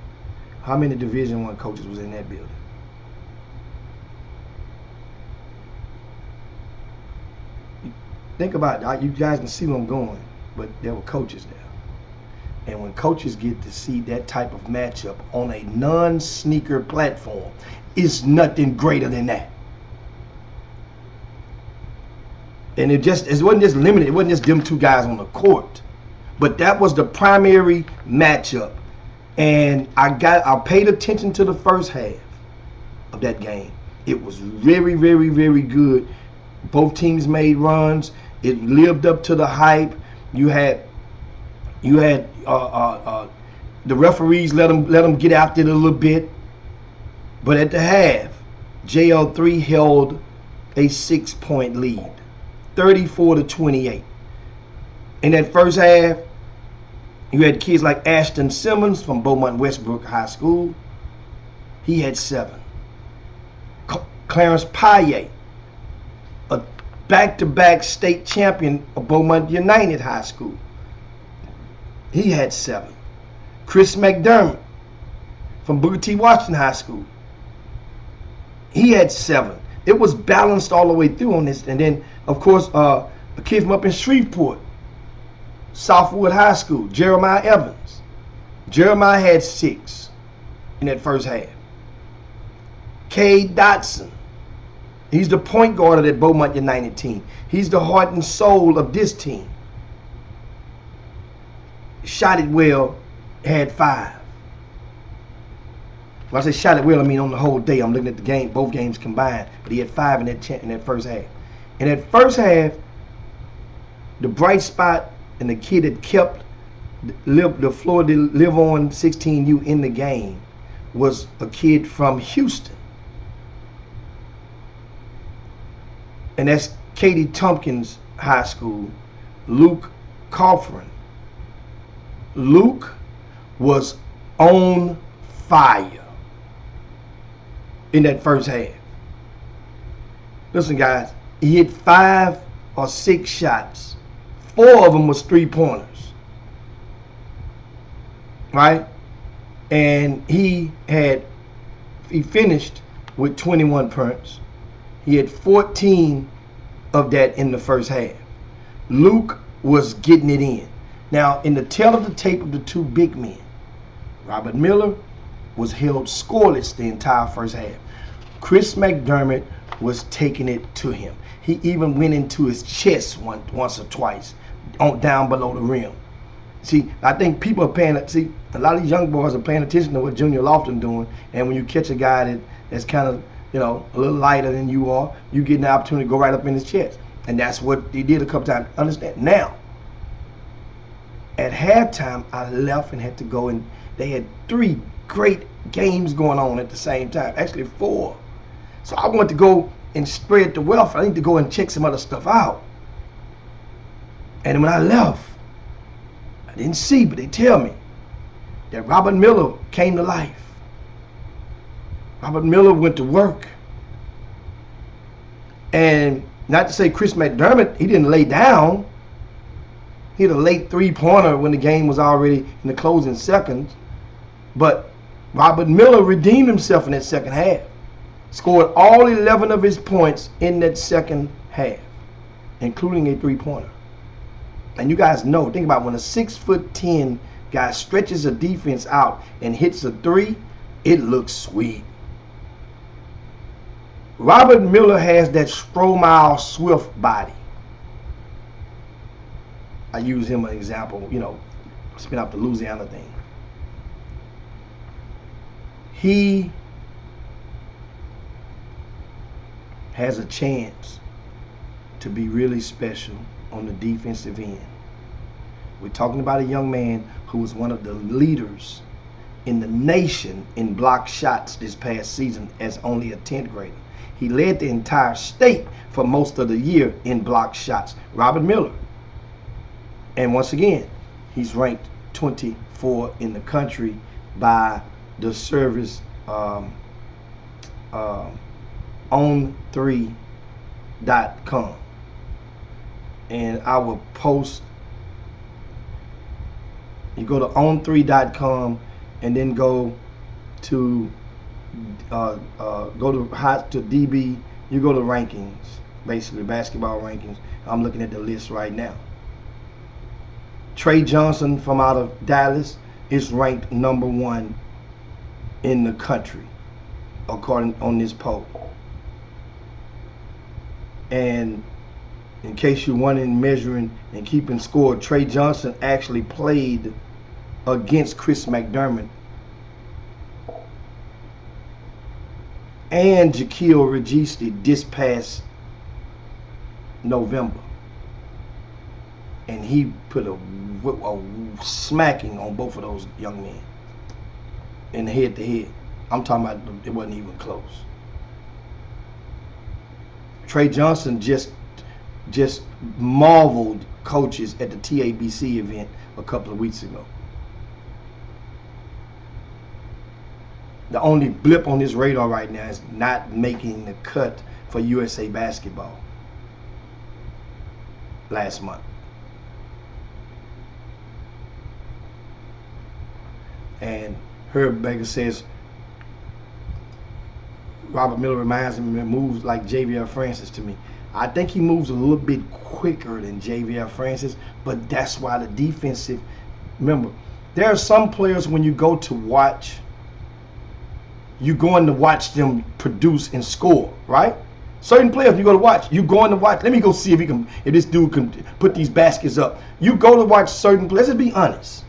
how many Division I coaches was in that building? Think about it. You guys can see where I'm going, but there were coaches there. And when coaches get to see that type of matchup on a non-sneaker platform, it's nothing greater than that. And it wasn't just limited. It wasn't just them two guys on the court, but that was the primary matchup. And I paid attention to the first half of that game. It was very, very, very good. Both teams made runs. It lived up to the hype. You had the referees let them get out there a little bit. But at the half, JL3 held a 6-point lead, 34-28. In that first half, you had kids like Ashton Simmons from Beaumont Westbrook High School. He had 7. Clarence Paye, a back-to-back state champion of Beaumont United High School. He had 7. Chris McDermott from Booker T. Washington High School. He had 7. It was balanced all the way through on this. And then, of course, a kid from up in Shreveport, Southwood High School, Jeremiah Evans. Jeremiah had 6 in that first half. Cade Dotson. He's the point guard of that Beaumont United team. He's the heart and soul of this team. Shot it well, had 5. When I say shot it well, I mean on the whole day. I'm looking at the game, both games combined. But he had 5 in that first half. In that first half, the bright spot and the kid that kept the floor to live on 16U in the game was a kid from Houston. And that's Katie Tompkins High School, Luke Coffrin. Luke was on fire in that first half. Listen, guys, he hit 5 or 6 shots. 4 of them was 3-pointers, right? And he finished with 21 points. He had 14 of that in the first half. Luke was getting it in. Now, in the tail of the tape of the 2 big men, Robert Miller was held scoreless the entire first half. Chris McDermott was taking it to him. He even went into his chest once or twice, down below the rim. See, I think people are paying. See, a lot of these young boys are paying attention to what Junior Lofton doing, and when you catch a guy that's kind of, a little lighter than you are, you get an opportunity to go right up in his chest. And that's what he did a couple times. Understand? Now, at halftime, I left and had to go, and they had 3 great games going on at the same time. Actually, 4. So I wanted to go and spread the wealth. I need to go and check some other stuff out. And when I left, I didn't see, but they tell me that Robert Miller came to life. Robert Miller went to work. And not to say Chris McDermott, he didn't lay down. He had a late 3-pointer when the game was already in the closing seconds. But Robert Miller redeemed himself in that second half. Scored all 11 of his points in that second half, including a 3-pointer. And you guys know, think about when a 6'10" guy stretches a defense out and hits a 3, it looks sweet. Robert Miller has that Stromile Swift body. I use him as an example, spin out the Louisiana thing. He has a chance to be really special on the defensive end. We're talking about a young man who was one of the leaders in the nation in block shots this past season as only a 10th grader. He led the entire state for most of the year in block shots. Robert Miller. And once again, he's ranked 24 in the country by the service on3.com. And I will post. You go to on3.com and then go to DB. You go to rankings, basically basketball rankings. I'm looking at the list right now. Trey Johnson from out of Dallas is ranked #1 in the country, according on this poll. And in case you're wanting measuring and keeping score, Trey Johnson actually played against Chris McDermott and Jaquil Registe this past November. And he put a smacking on both of those young men in the head to head. I'm talking about it wasn't even close. Trey Johnson just marveled coaches at the TABC event a couple of weeks ago. The only blip on his radar right now is not making the cut for USA Basketball last month. And Herb Baker says Robert Miller reminds him of moves like Javier Francis to me. I think he moves a little bit quicker than Javier Francis, but that's why the defensive. Remember, there are some players when you go to watch, you're going to watch them produce and score, right? Certain players you go to watch, you're going to watch. Let me go see if this dude can put these baskets up. You go to watch certain players. Let's be honest.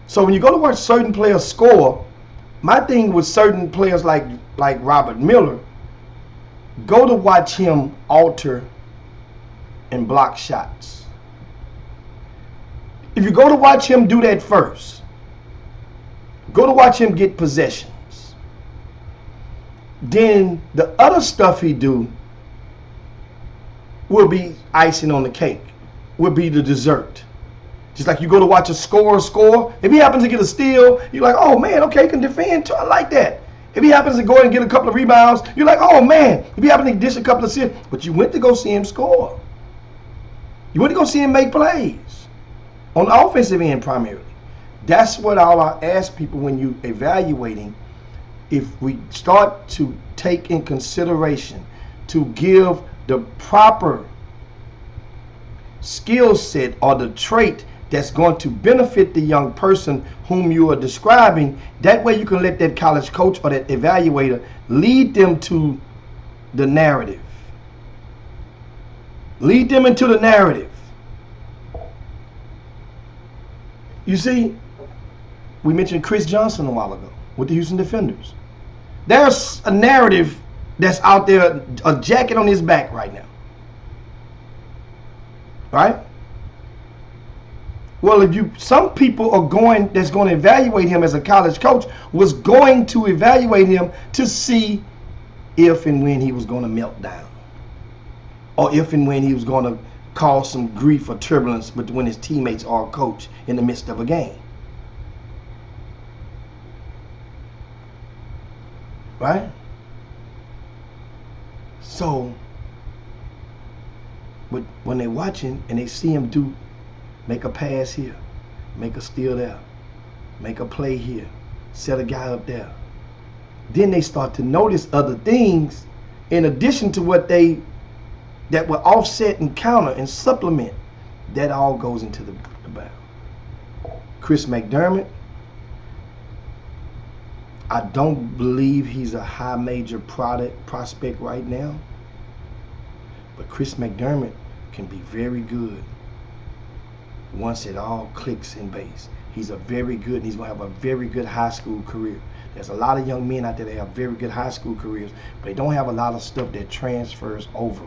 So when you go to watch certain players score, my thing with certain players like Robert Miller, go to watch him alter and block shots. If you go to watch him do that first, go to watch him get possessions. Then the other stuff he do will be icing on the cake, will be the dessert. Just like you go to watch a score. If he happens to get a steal, you're like, oh man, okay, he can defend too. I like that. If he happens to go and get a couple of rebounds, you're like, oh man. If he happens to dish a couple of assists, but you went to go see him score. You went to go see him make plays on the offensive end primarily. That's what I'll ask people when you evaluating. If we start to take in consideration to give the proper skill set or the trait that's going to benefit the young person whom you are describing, that way you can let that college coach or that evaluator lead them to the narrative. Lead them into the narrative. You see, we mentioned Chris Johnson a while ago with the Houston Defenders. There's a narrative that's out there, a jacket on his back right now. Right? Well, some people that's going to evaluate him as a college coach was going to evaluate him to see if and when he was going to melt down, or if and when he was going to cause some grief or turbulence, but when his teammates are coach in the midst of a game. Right? So, but when they're watching and they see him make a pass here, make a steal there, make a play here, set a guy up there, then they start to notice other things in addition to what that will offset and counter and supplement. That all goes into the battle. Chris McDermott, I don't believe he's a high major prospect right now, but Chris McDermott can be very good once it all clicks in base. He's a very good, and he's going to have a very good high school career. There's a lot of young men out there that have very good high school careers, but they don't have a lot of stuff that transfers over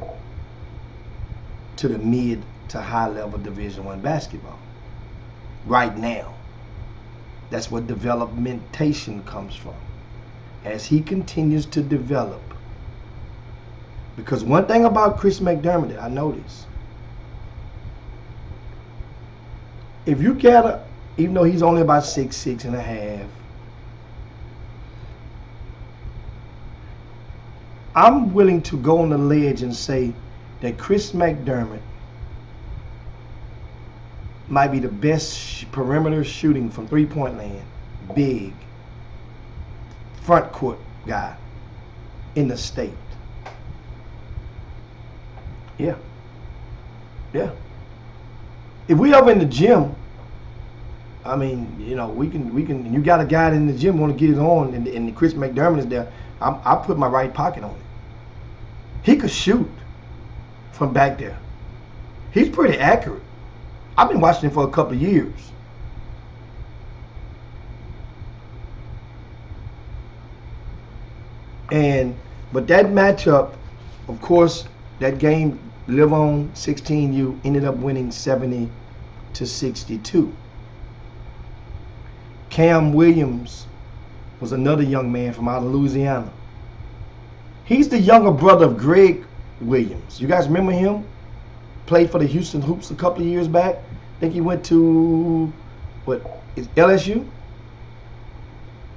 to the mid to high level Division I basketball right now. That's what developmentation comes from. As he continues to develop. Because one thing about Chris McDermott that I noticed, if you got even though he's only about 6'6.5", I'm willing to go on the ledge and say that Chris McDermott might be the best perimeter shooting from three-point land, big, front court guy in the state. Yeah. If we ever in the gym, I mean, we can. You got a guy in the gym want to get it on, and Chris McDermott is there. I put my right pocket on it. He could shoot from back there. He's pretty accurate. I've been watching him for a couple of years. But that matchup, of course, that game Live On 16U ended up winning 70-62. Cam Williams was another young man from out of Louisiana. He's the younger brother of Greg Williams. You guys remember him? Played for the Houston Hoops a couple of years back. I think he went to, is LSU?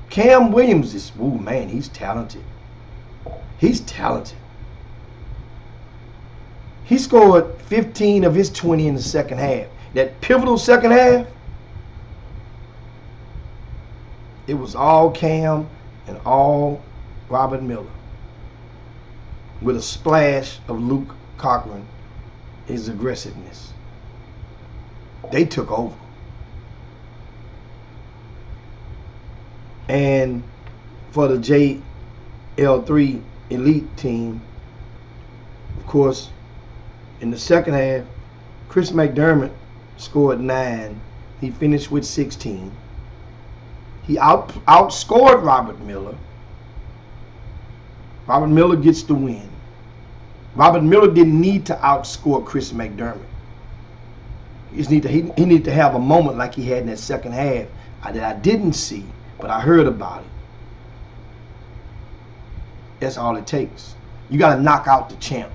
Cam Williams is, ooh man, he's talented. He's talented. He scored 15 of his 20 in the second half. That pivotal second half, it was all Cam and all Robert Miller, with a splash of Luke Cochran, his aggressiveness. They took over. And for the JL3 elite team, of course, in the second half, Chris McDermott scored 9. He finished with 16. He outscored Robert Miller. Robert Miller gets the win. Robert Miller didn't need to outscore Chris McDermott. He needed to have a moment like he had in that second half that I didn't see, but I heard about it. That's all it takes. You got to knock out the champ.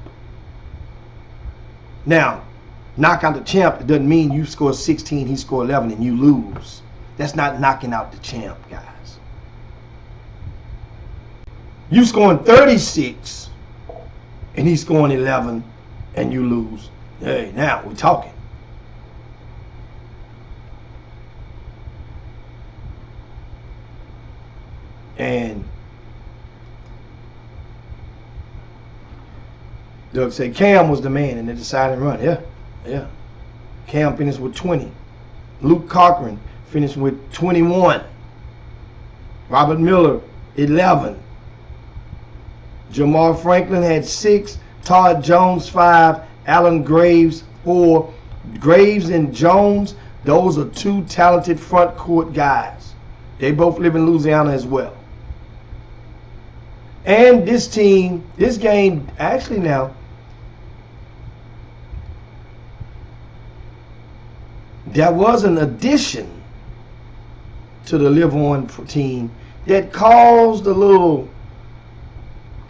Now, knock out the champ, it doesn't mean you score 16, he scored 11, and you lose. That's not knocking out the champ, guys. You scoring 36, and he's scoring 11, and you lose. Hey, now we're talking. And they'll say Cam was the man in the deciding run. Yeah. Cam finished with 20. Luke Cochran finished with 21. Robert Miller, 11. Jamal Franklin had 6. Todd Jones, 5. Allen Graves, 4. Graves and Jones, those are 2 talented front court guys. They both live in Louisiana as well. And this team, this game, actually now, there was an addition to the Live On team that caused a little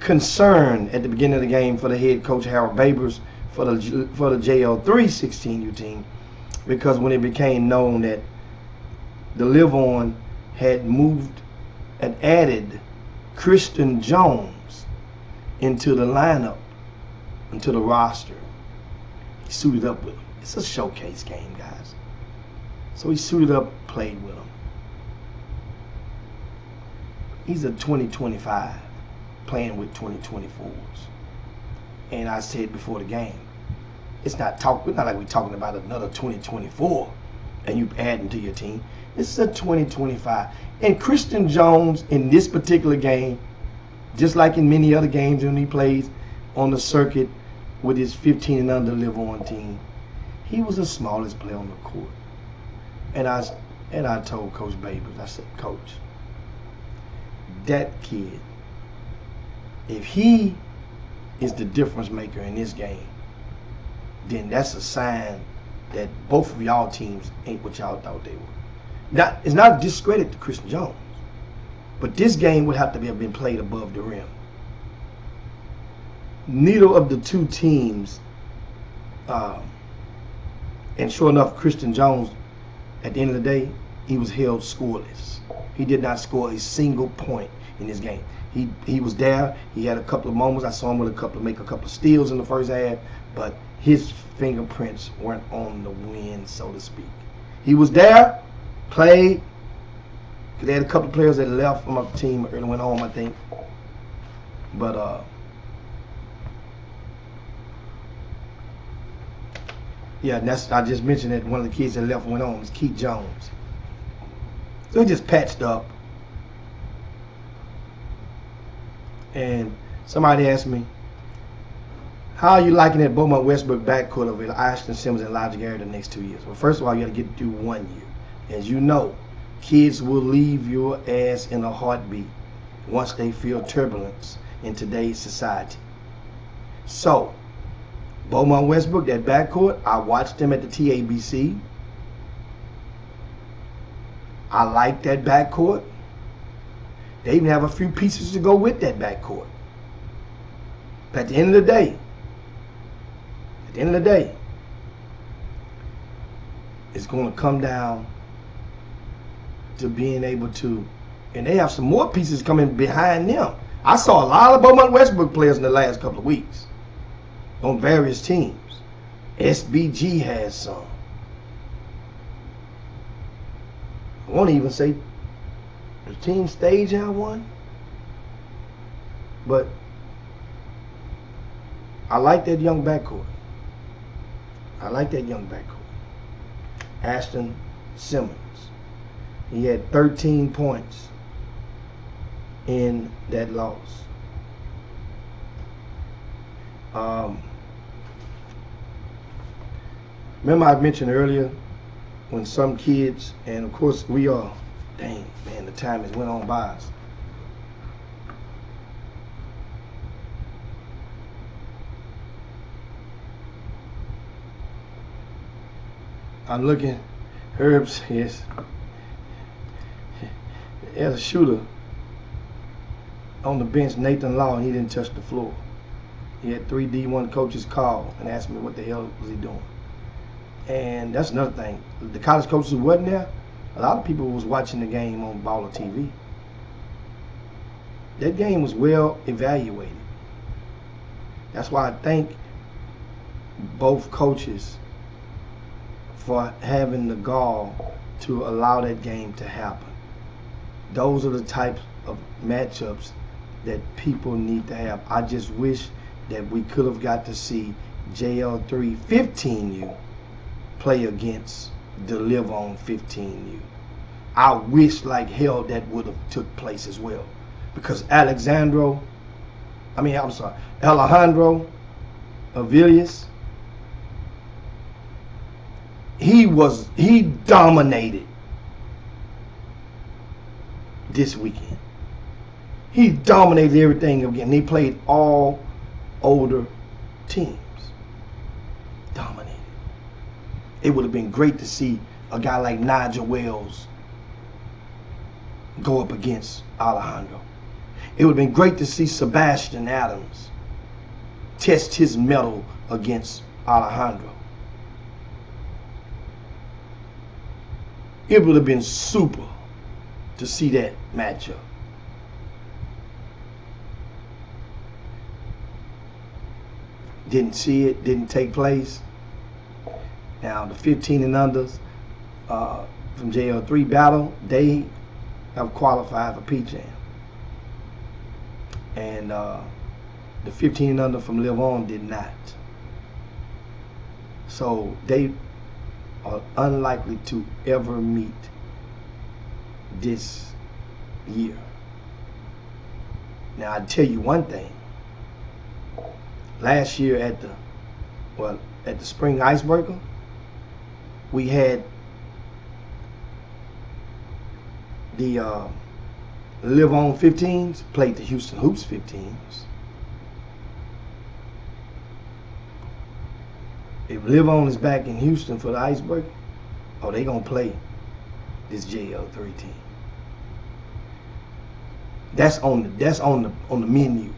concern at the beginning of the game for the head coach Harold Babers for the JL3 16U team, because when it became known that the Live On had moved and added Christian Jones into the lineup, into the roster. He suited up with him. It's a showcase game, guys. So he suited up, played with him. He's a 2025 playing with 2024s. And I said before the game, it's not like we're talking about another 2024 and you adding to your team. This is a 2025. And Christian Jones in this particular game, just like in many other games when he plays on the circuit with his 15 and under Live On team, he was the smallest player on the court. And I told Coach Babers, I said, Coach, that kid, if he is the difference maker in this game, then that's a sign that both of y'all teams ain't what y'all thought they were. Now, it's not a discredit to Christian Jones, but this game would have to have been played above the rim. Neither of the two teams, and sure enough, Christian Jones, at the end of the day, he was held scoreless. He did not score a single point in this game. He was there. He had a couple of moments. I saw him make a couple of steals in the first half, but his fingerprints weren't on the wind, so to speak. He was there, played. They had a couple of players that left from our team early, went home, I think. But yeah, and I just mentioned that one of the kids that left went home was Keith Jones. So he just patched up. And somebody asked me, how are you liking that Beaumont Westbrook backcourt of Ashton Simmons and Elijah Garrett the next 2 years? Well, first of all, you got to get through 1 year. As you know, kids will leave your ass in a heartbeat once they feel turbulence in today's society. So, Beaumont Westbrook, that backcourt, I watched them at the TABC. I like that backcourt. They even have a few pieces to go with that backcourt. But at the end of the day, it's going to come down to being able to, and they have some more pieces coming behind them. I saw a lot of Beaumont Westbrook players in the last couple of weeks on various teams. SBG has some. I won't even say the team stage have one, but I like that young backcourt. Ashton Simmons. He had 13 points in that loss. Remember I mentioned earlier when some kids, and of course we are, dang man, the time has went on by us. I'm looking, Herbs, yes. As a shooter on the bench, Nathan Law, and he didn't touch the floor. He had 3 D1 coaches call and asked me what the hell was he doing. And that's another thing. The college coaches who wasn't there, a lot of people was watching the game on Baller TV. That game was well evaluated. That's why I thank both coaches for having the gall to allow that game to happen. Those are the types of matchups that people need to have. I just wish that we could have got to see JL3 15U play against the Live On 15U. I wish like hell that would have took place as well. Because Alejandro Avilius, he dominated this weekend. He dominated everything again. They played all older teams. Dominated. It would have been great to see a guy like Nigel Wells go up against Alejandro. It would have been great to see Sebastian Adams test his mettle against Alejandro. It would have been super to see that matchup. Didn't see it, didn't take place. Now the 15 and unders from JL3 battle, they have qualified for PJAM. And the 15 and under from Live On did not. So they are unlikely to ever meet this year. Now I tell you one thing. Last year at the Spring Icebreaker, we had the Live On 15s played the Houston Hoops 15s. If Live On is back in Houston for the Icebreaker, oh, they gonna play this JL3 team. That's on the menu.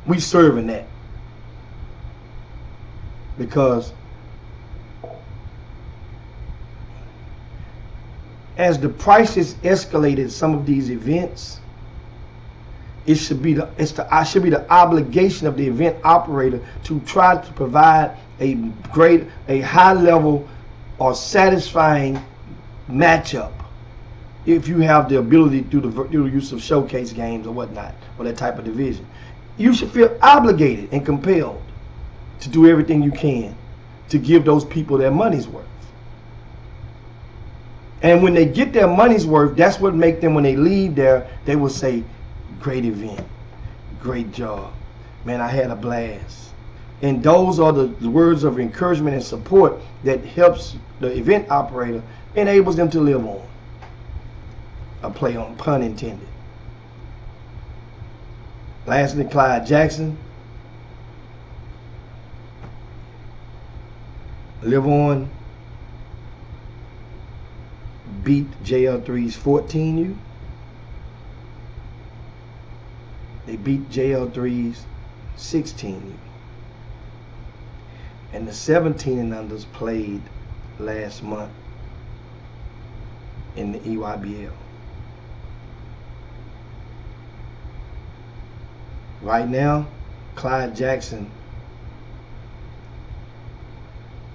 We serving that. Because as the prices escalated some of these events, it should be the obligation of the event operator to try to provide a high level or satisfying matchup. If you have the ability through the use of showcase games or whatnot, or that type of division, you should feel obligated and compelled to do everything you can to give those people their money's worth. And when they get their money's worth, that's what make them, when they leave there, they will say, great event, great job. Man, I had a blast. And those are the words of encouragement and support that helps the event operator, enables them to live on. A play on, pun intended. Lastly, Clyde Jackson. Live On beat JL3's 14U. They beat JL3's 16U. And the 17 and unders played last month in the EYBL. Right now, Clyde Jackson,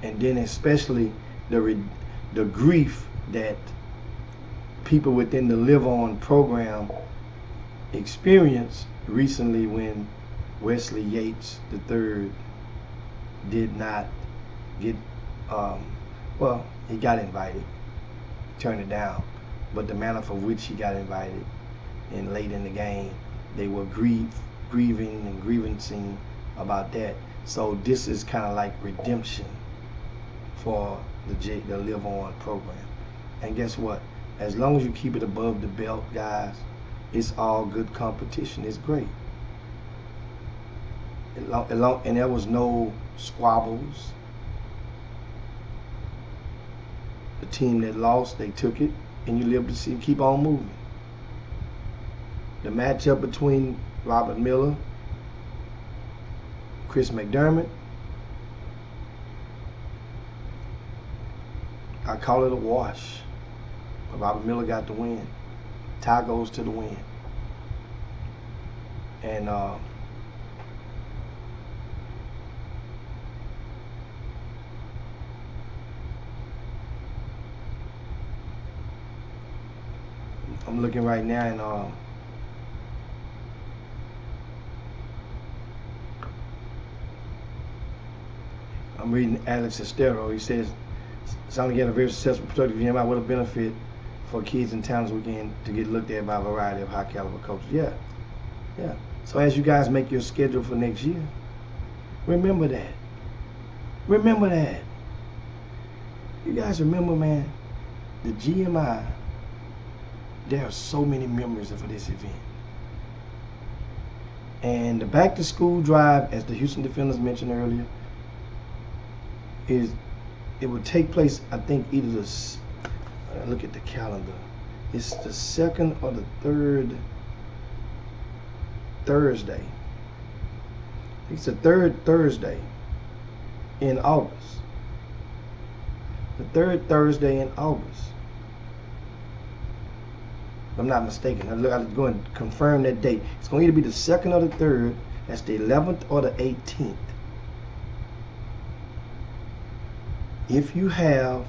and then especially the grief that people within the Live On program experienced recently when Wesley Yates III did not get, well, he got invited, turned it down, but the manner for which he got invited and late in the game, they were grieving and grievancing about that. So this is kind of like redemption for the Live On program. And guess what? As long as you keep it above the belt, guys, it's all good competition. It's great. And there was no squabbles. The team that lost, they took it, and you live to see keep on moving. The matchup between Robert Miller, Chris McDermott, I call it a wash. But Robert Miller got the win. Tie goes to the win. And I'm looking right now and I'm reading Alex Estero. He says, "Sound like you had a very successful, productive year. What a benefit for kids in towns weekend to get looked at by a variety of high caliber coaches." Yeah. So as you guys make your schedule for next year, remember that. Remember that. You guys remember, man, the GMI, there are so many memories for this event. And the back to school drive, as the Houston Defenders mentioned earlier, it will take place, I think, either look at the calendar. It's the second or the third Thursday. It's the third Thursday in August. The third Thursday in August. If I'm not mistaken. I'll go and confirm that date. It's going to either be the second or the third. That's the 11th or the 18th. If you have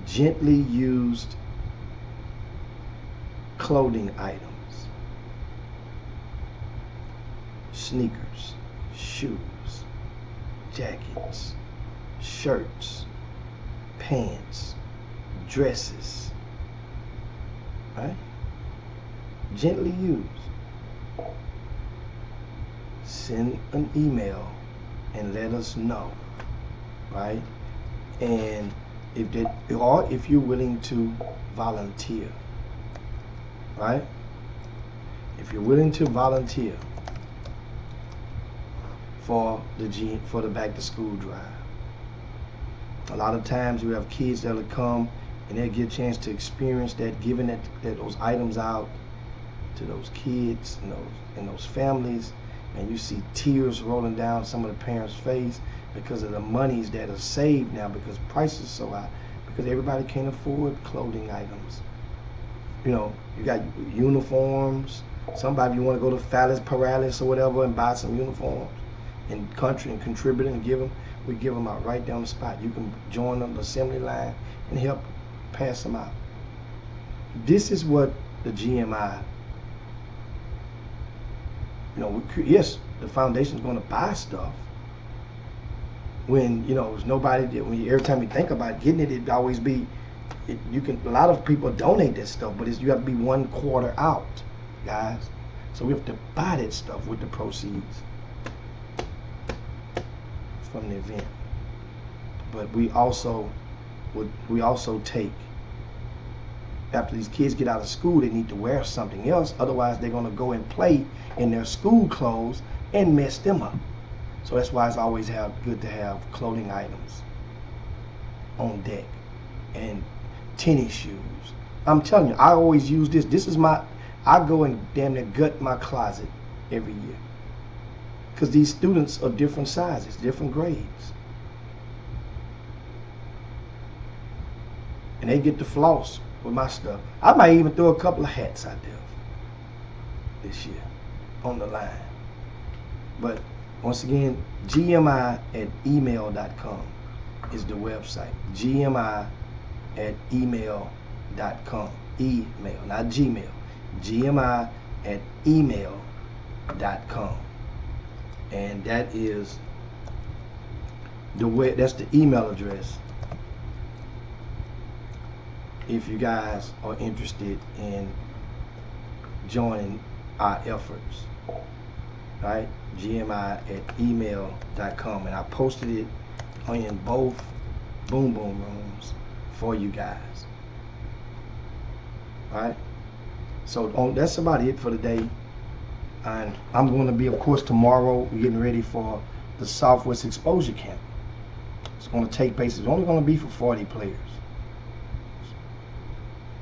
gently used clothing items, sneakers, shoes, jackets, shirts, pants, dresses, right? Gently used. Send an email and let us know, right? And if you're willing to volunteer, right? If you're willing to volunteer for the back to school drive. A lot of times you have kids that'll come and they'll get a chance to experience that, giving that those items out to those kids and those families, and you see tears rolling down some of the parents' face because of the monies that are saved now because prices are so high, because everybody can't afford clothing items. You know, you got uniforms. Somebody, you want to go to Phallus Paralis or whatever and buy some uniforms and country and contribute and give them. We give them out right down the spot. You can join them the assembly line and help pass them out. This is what the GMI, yes, the foundation's going to buy stuff. When, there's nobody, every time you think about getting it, it'd always be, a lot of people donate that stuff, but you have to be 1 quarter out, guys. So we have to buy that stuff with the proceeds from the event. But we also take, after these kids get out of school, they need to wear something else. Otherwise, they're going to go and play in their school clothes and mess them up. So that's why it's always good to have clothing items on deck, and tennis shoes. I'm telling you, I always use this. This is I go and damn near gut my closet every year. Because these students are different sizes, different grades. And they get to floss with my stuff. I might even throw a couple of hats out there this year on the line. But once again, gmi@email.com is the website. gmi@email.com. Email, not Gmail. gmi@email.com. And that is that's the email address if you guys are interested in joining our efforts. Right? gmi@email.com, and I posted it in both Boom Boom rooms for you guys. Alright? So that's about it for today. And I'm going to be, of course, tomorrow, we're getting ready for the Southwest Exposure Camp. It's going to take place. It's only going to be for 40 players.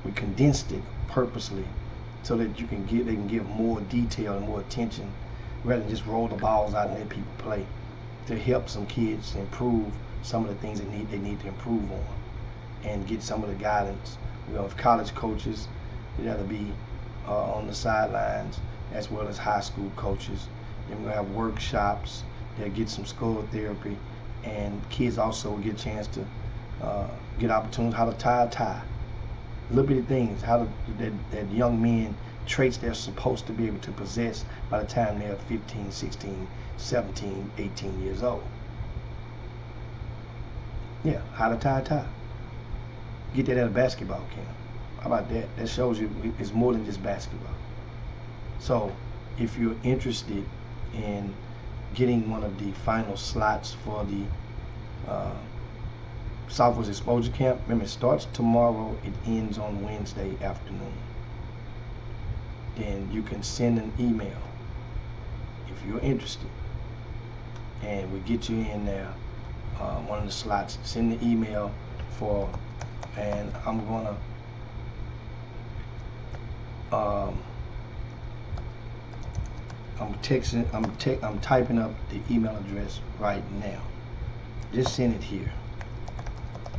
We condensed it purposely so that they can give more detail and more attention rather than just roll the balls out and let people play, to help some kids improve some of the things they need to improve on and get some of the guidance. You know, if college coaches, they'd have to be on the sidelines, as well as high school coaches. Then we're going to have workshops. They'll get some school therapy, and kids also get a chance to get opportunities how to tie a tie. Little bitty things, how that young men, traits they're supposed to be able to possess by the time they're 15, 16, 17, 18 years old. Yeah, how to tie a tie. Get that at a basketball camp. How about that? That shows you it's more than just basketball. So, if you're interested in getting one of the final slots for the Southwest Exposure Camp, remember, it starts tomorrow, it ends on Wednesday afternoon. Then you can send an email if you're interested, and we get you in there, one of the slots. Send the email and I'm gonna I'm typing up the email address right now. Just send it here.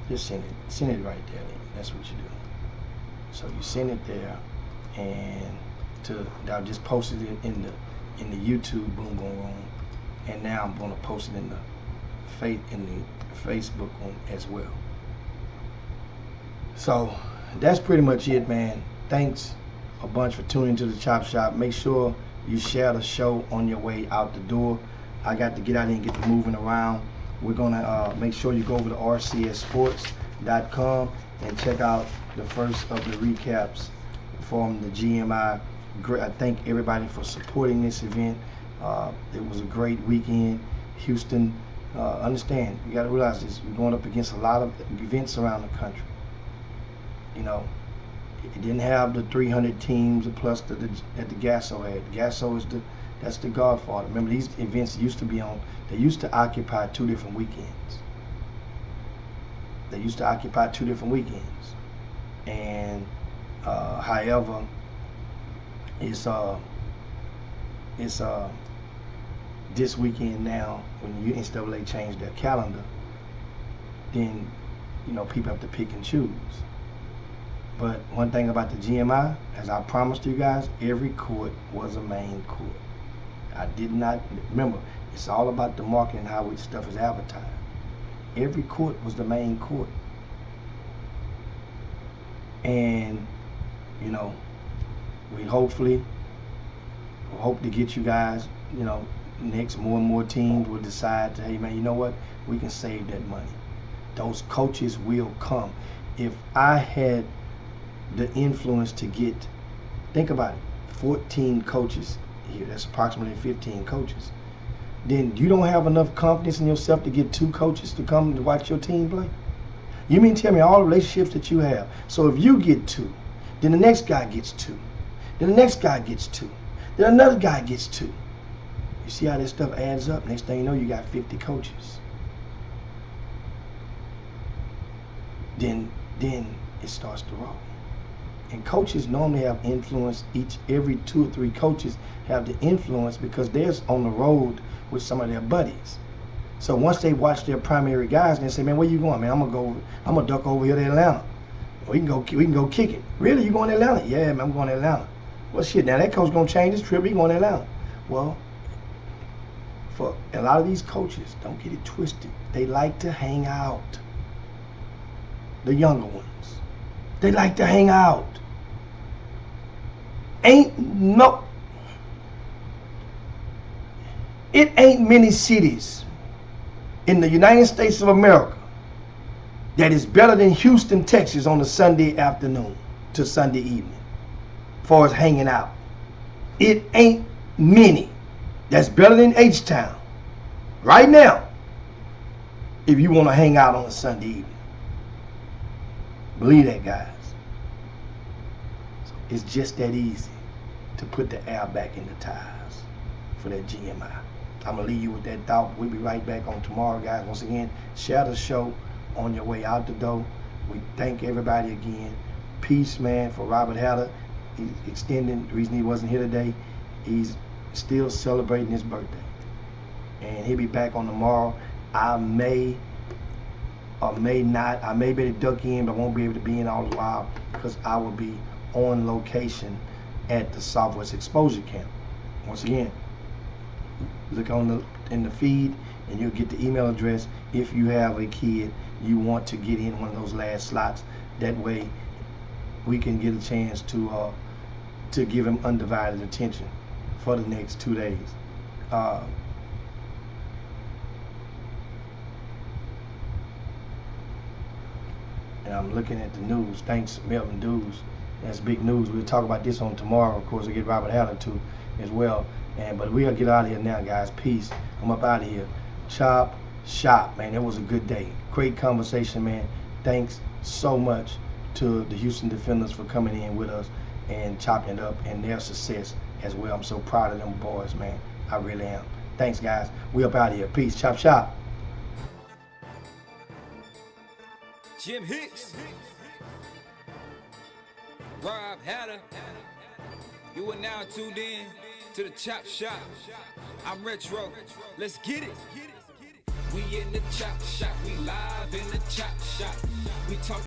Just send it right there. That's what you do. So you send it there, and I just posted it in the YouTube Boom Boom room, and now I'm gonna post it in the Facebook one as well. So that's pretty much it, man. Thanks a bunch for tuning to the Chop Shop. Make sure you share the show on your way out the door. I got to get out here and get to moving around. We're gonna make sure you go over to rcssports.com and check out the first of the recaps from the GMI. I thank everybody for supporting this event. It was a great weekend. Houston, understand, you gotta realize this, we're going up against a lot of events around the country. You know, it didn't have the 300 teams plus that the Gasso had. Gasso is that's the Godfather. Remember, these events used to be on, they used to occupy 2 different weekends. And however, it's this weekend now, when the NCAA changed their calendar, then, you know, people have to pick and choose. But one thing about the GMI, as I promised you guys, every court was a main court. I did not, remember, it's all about the marketing and how stuff is advertised. Every court was the main court. And, you know, we hope to get you guys, you know, next more and more teams will decide to, hey man, you know what, we can save that money. Those coaches will come. If I had the influence to get, think about it, 14 coaches here, that's approximately 15 coaches, then you don't have enough confidence in yourself to get 2 coaches to come to watch your team play? You mean tell me all the relationships that you have? So if you get 2, then the next guy gets 2, then the next guy gets 2, then another guy gets 2. You see how this stuff adds up? Next thing you know, you got 50 coaches. then it starts to roll. And coaches normally have influence. Every 2 or 3 coaches have the influence because they're on the road with some of their buddies. So once they watch their primary guys, they say, man, where you going, man? I'm gonna duck over here to Atlanta. We can go kick it. Really, you going to Atlanta? Yeah, man, I'm going to Atlanta. Well, shit, now that coach gonna change his trip. He going to Atlanta. Well, for a lot of these coaches, don't get it twisted. They like to hang out. The younger ones. They like to hang out. It ain't many cities in the United States of America that is better than Houston, Texas on a Sunday afternoon to Sunday evening as far as hanging out. It ain't many that's better than H-Town right now if you want to hang out on a Sunday evening. Believe that, guys. So it's just that easy to put the air back in the tires for that GMI. I'm going to leave you with that thought. We'll be right back on tomorrow, guys. Once again, share the show on your way out the door. We thank everybody again. Peace, man, for Robert Hatter. He's extending. The reason he wasn't here today, he's still celebrating his birthday. And he'll be back on tomorrow. I may or may not. I may be able to duck in, but won't be able to be in all the while because I will be on location at the Southwest Exposure Camp. Once again, look in the feed and you'll get the email address if you have a kid you want to get in one of those last slots. That way we can get a chance to give him undivided attention for the next 2 days. And I'm looking at the news. Thanks, Melvin Dews. That's big news. We'll talk about this on tomorrow. Of course, we'll get Robert Hatter too as well. But we'll get out of here now, guys. Peace. I'm up out of here. Chop shop, man. It was a good day. Great conversation, man. Thanks so much to the Houston Defenders for coming in with us and chopping it up and their success as well. I'm so proud of them boys, man. I really am. Thanks, guys. We up out of here. Peace. Chop shop. Jim Hicks, Rob Hatter. You are now tuned in to the Chop Shop. I'm Retro. Let's get it. We in the Chop Shop. We live in the Chop Shop. We talk.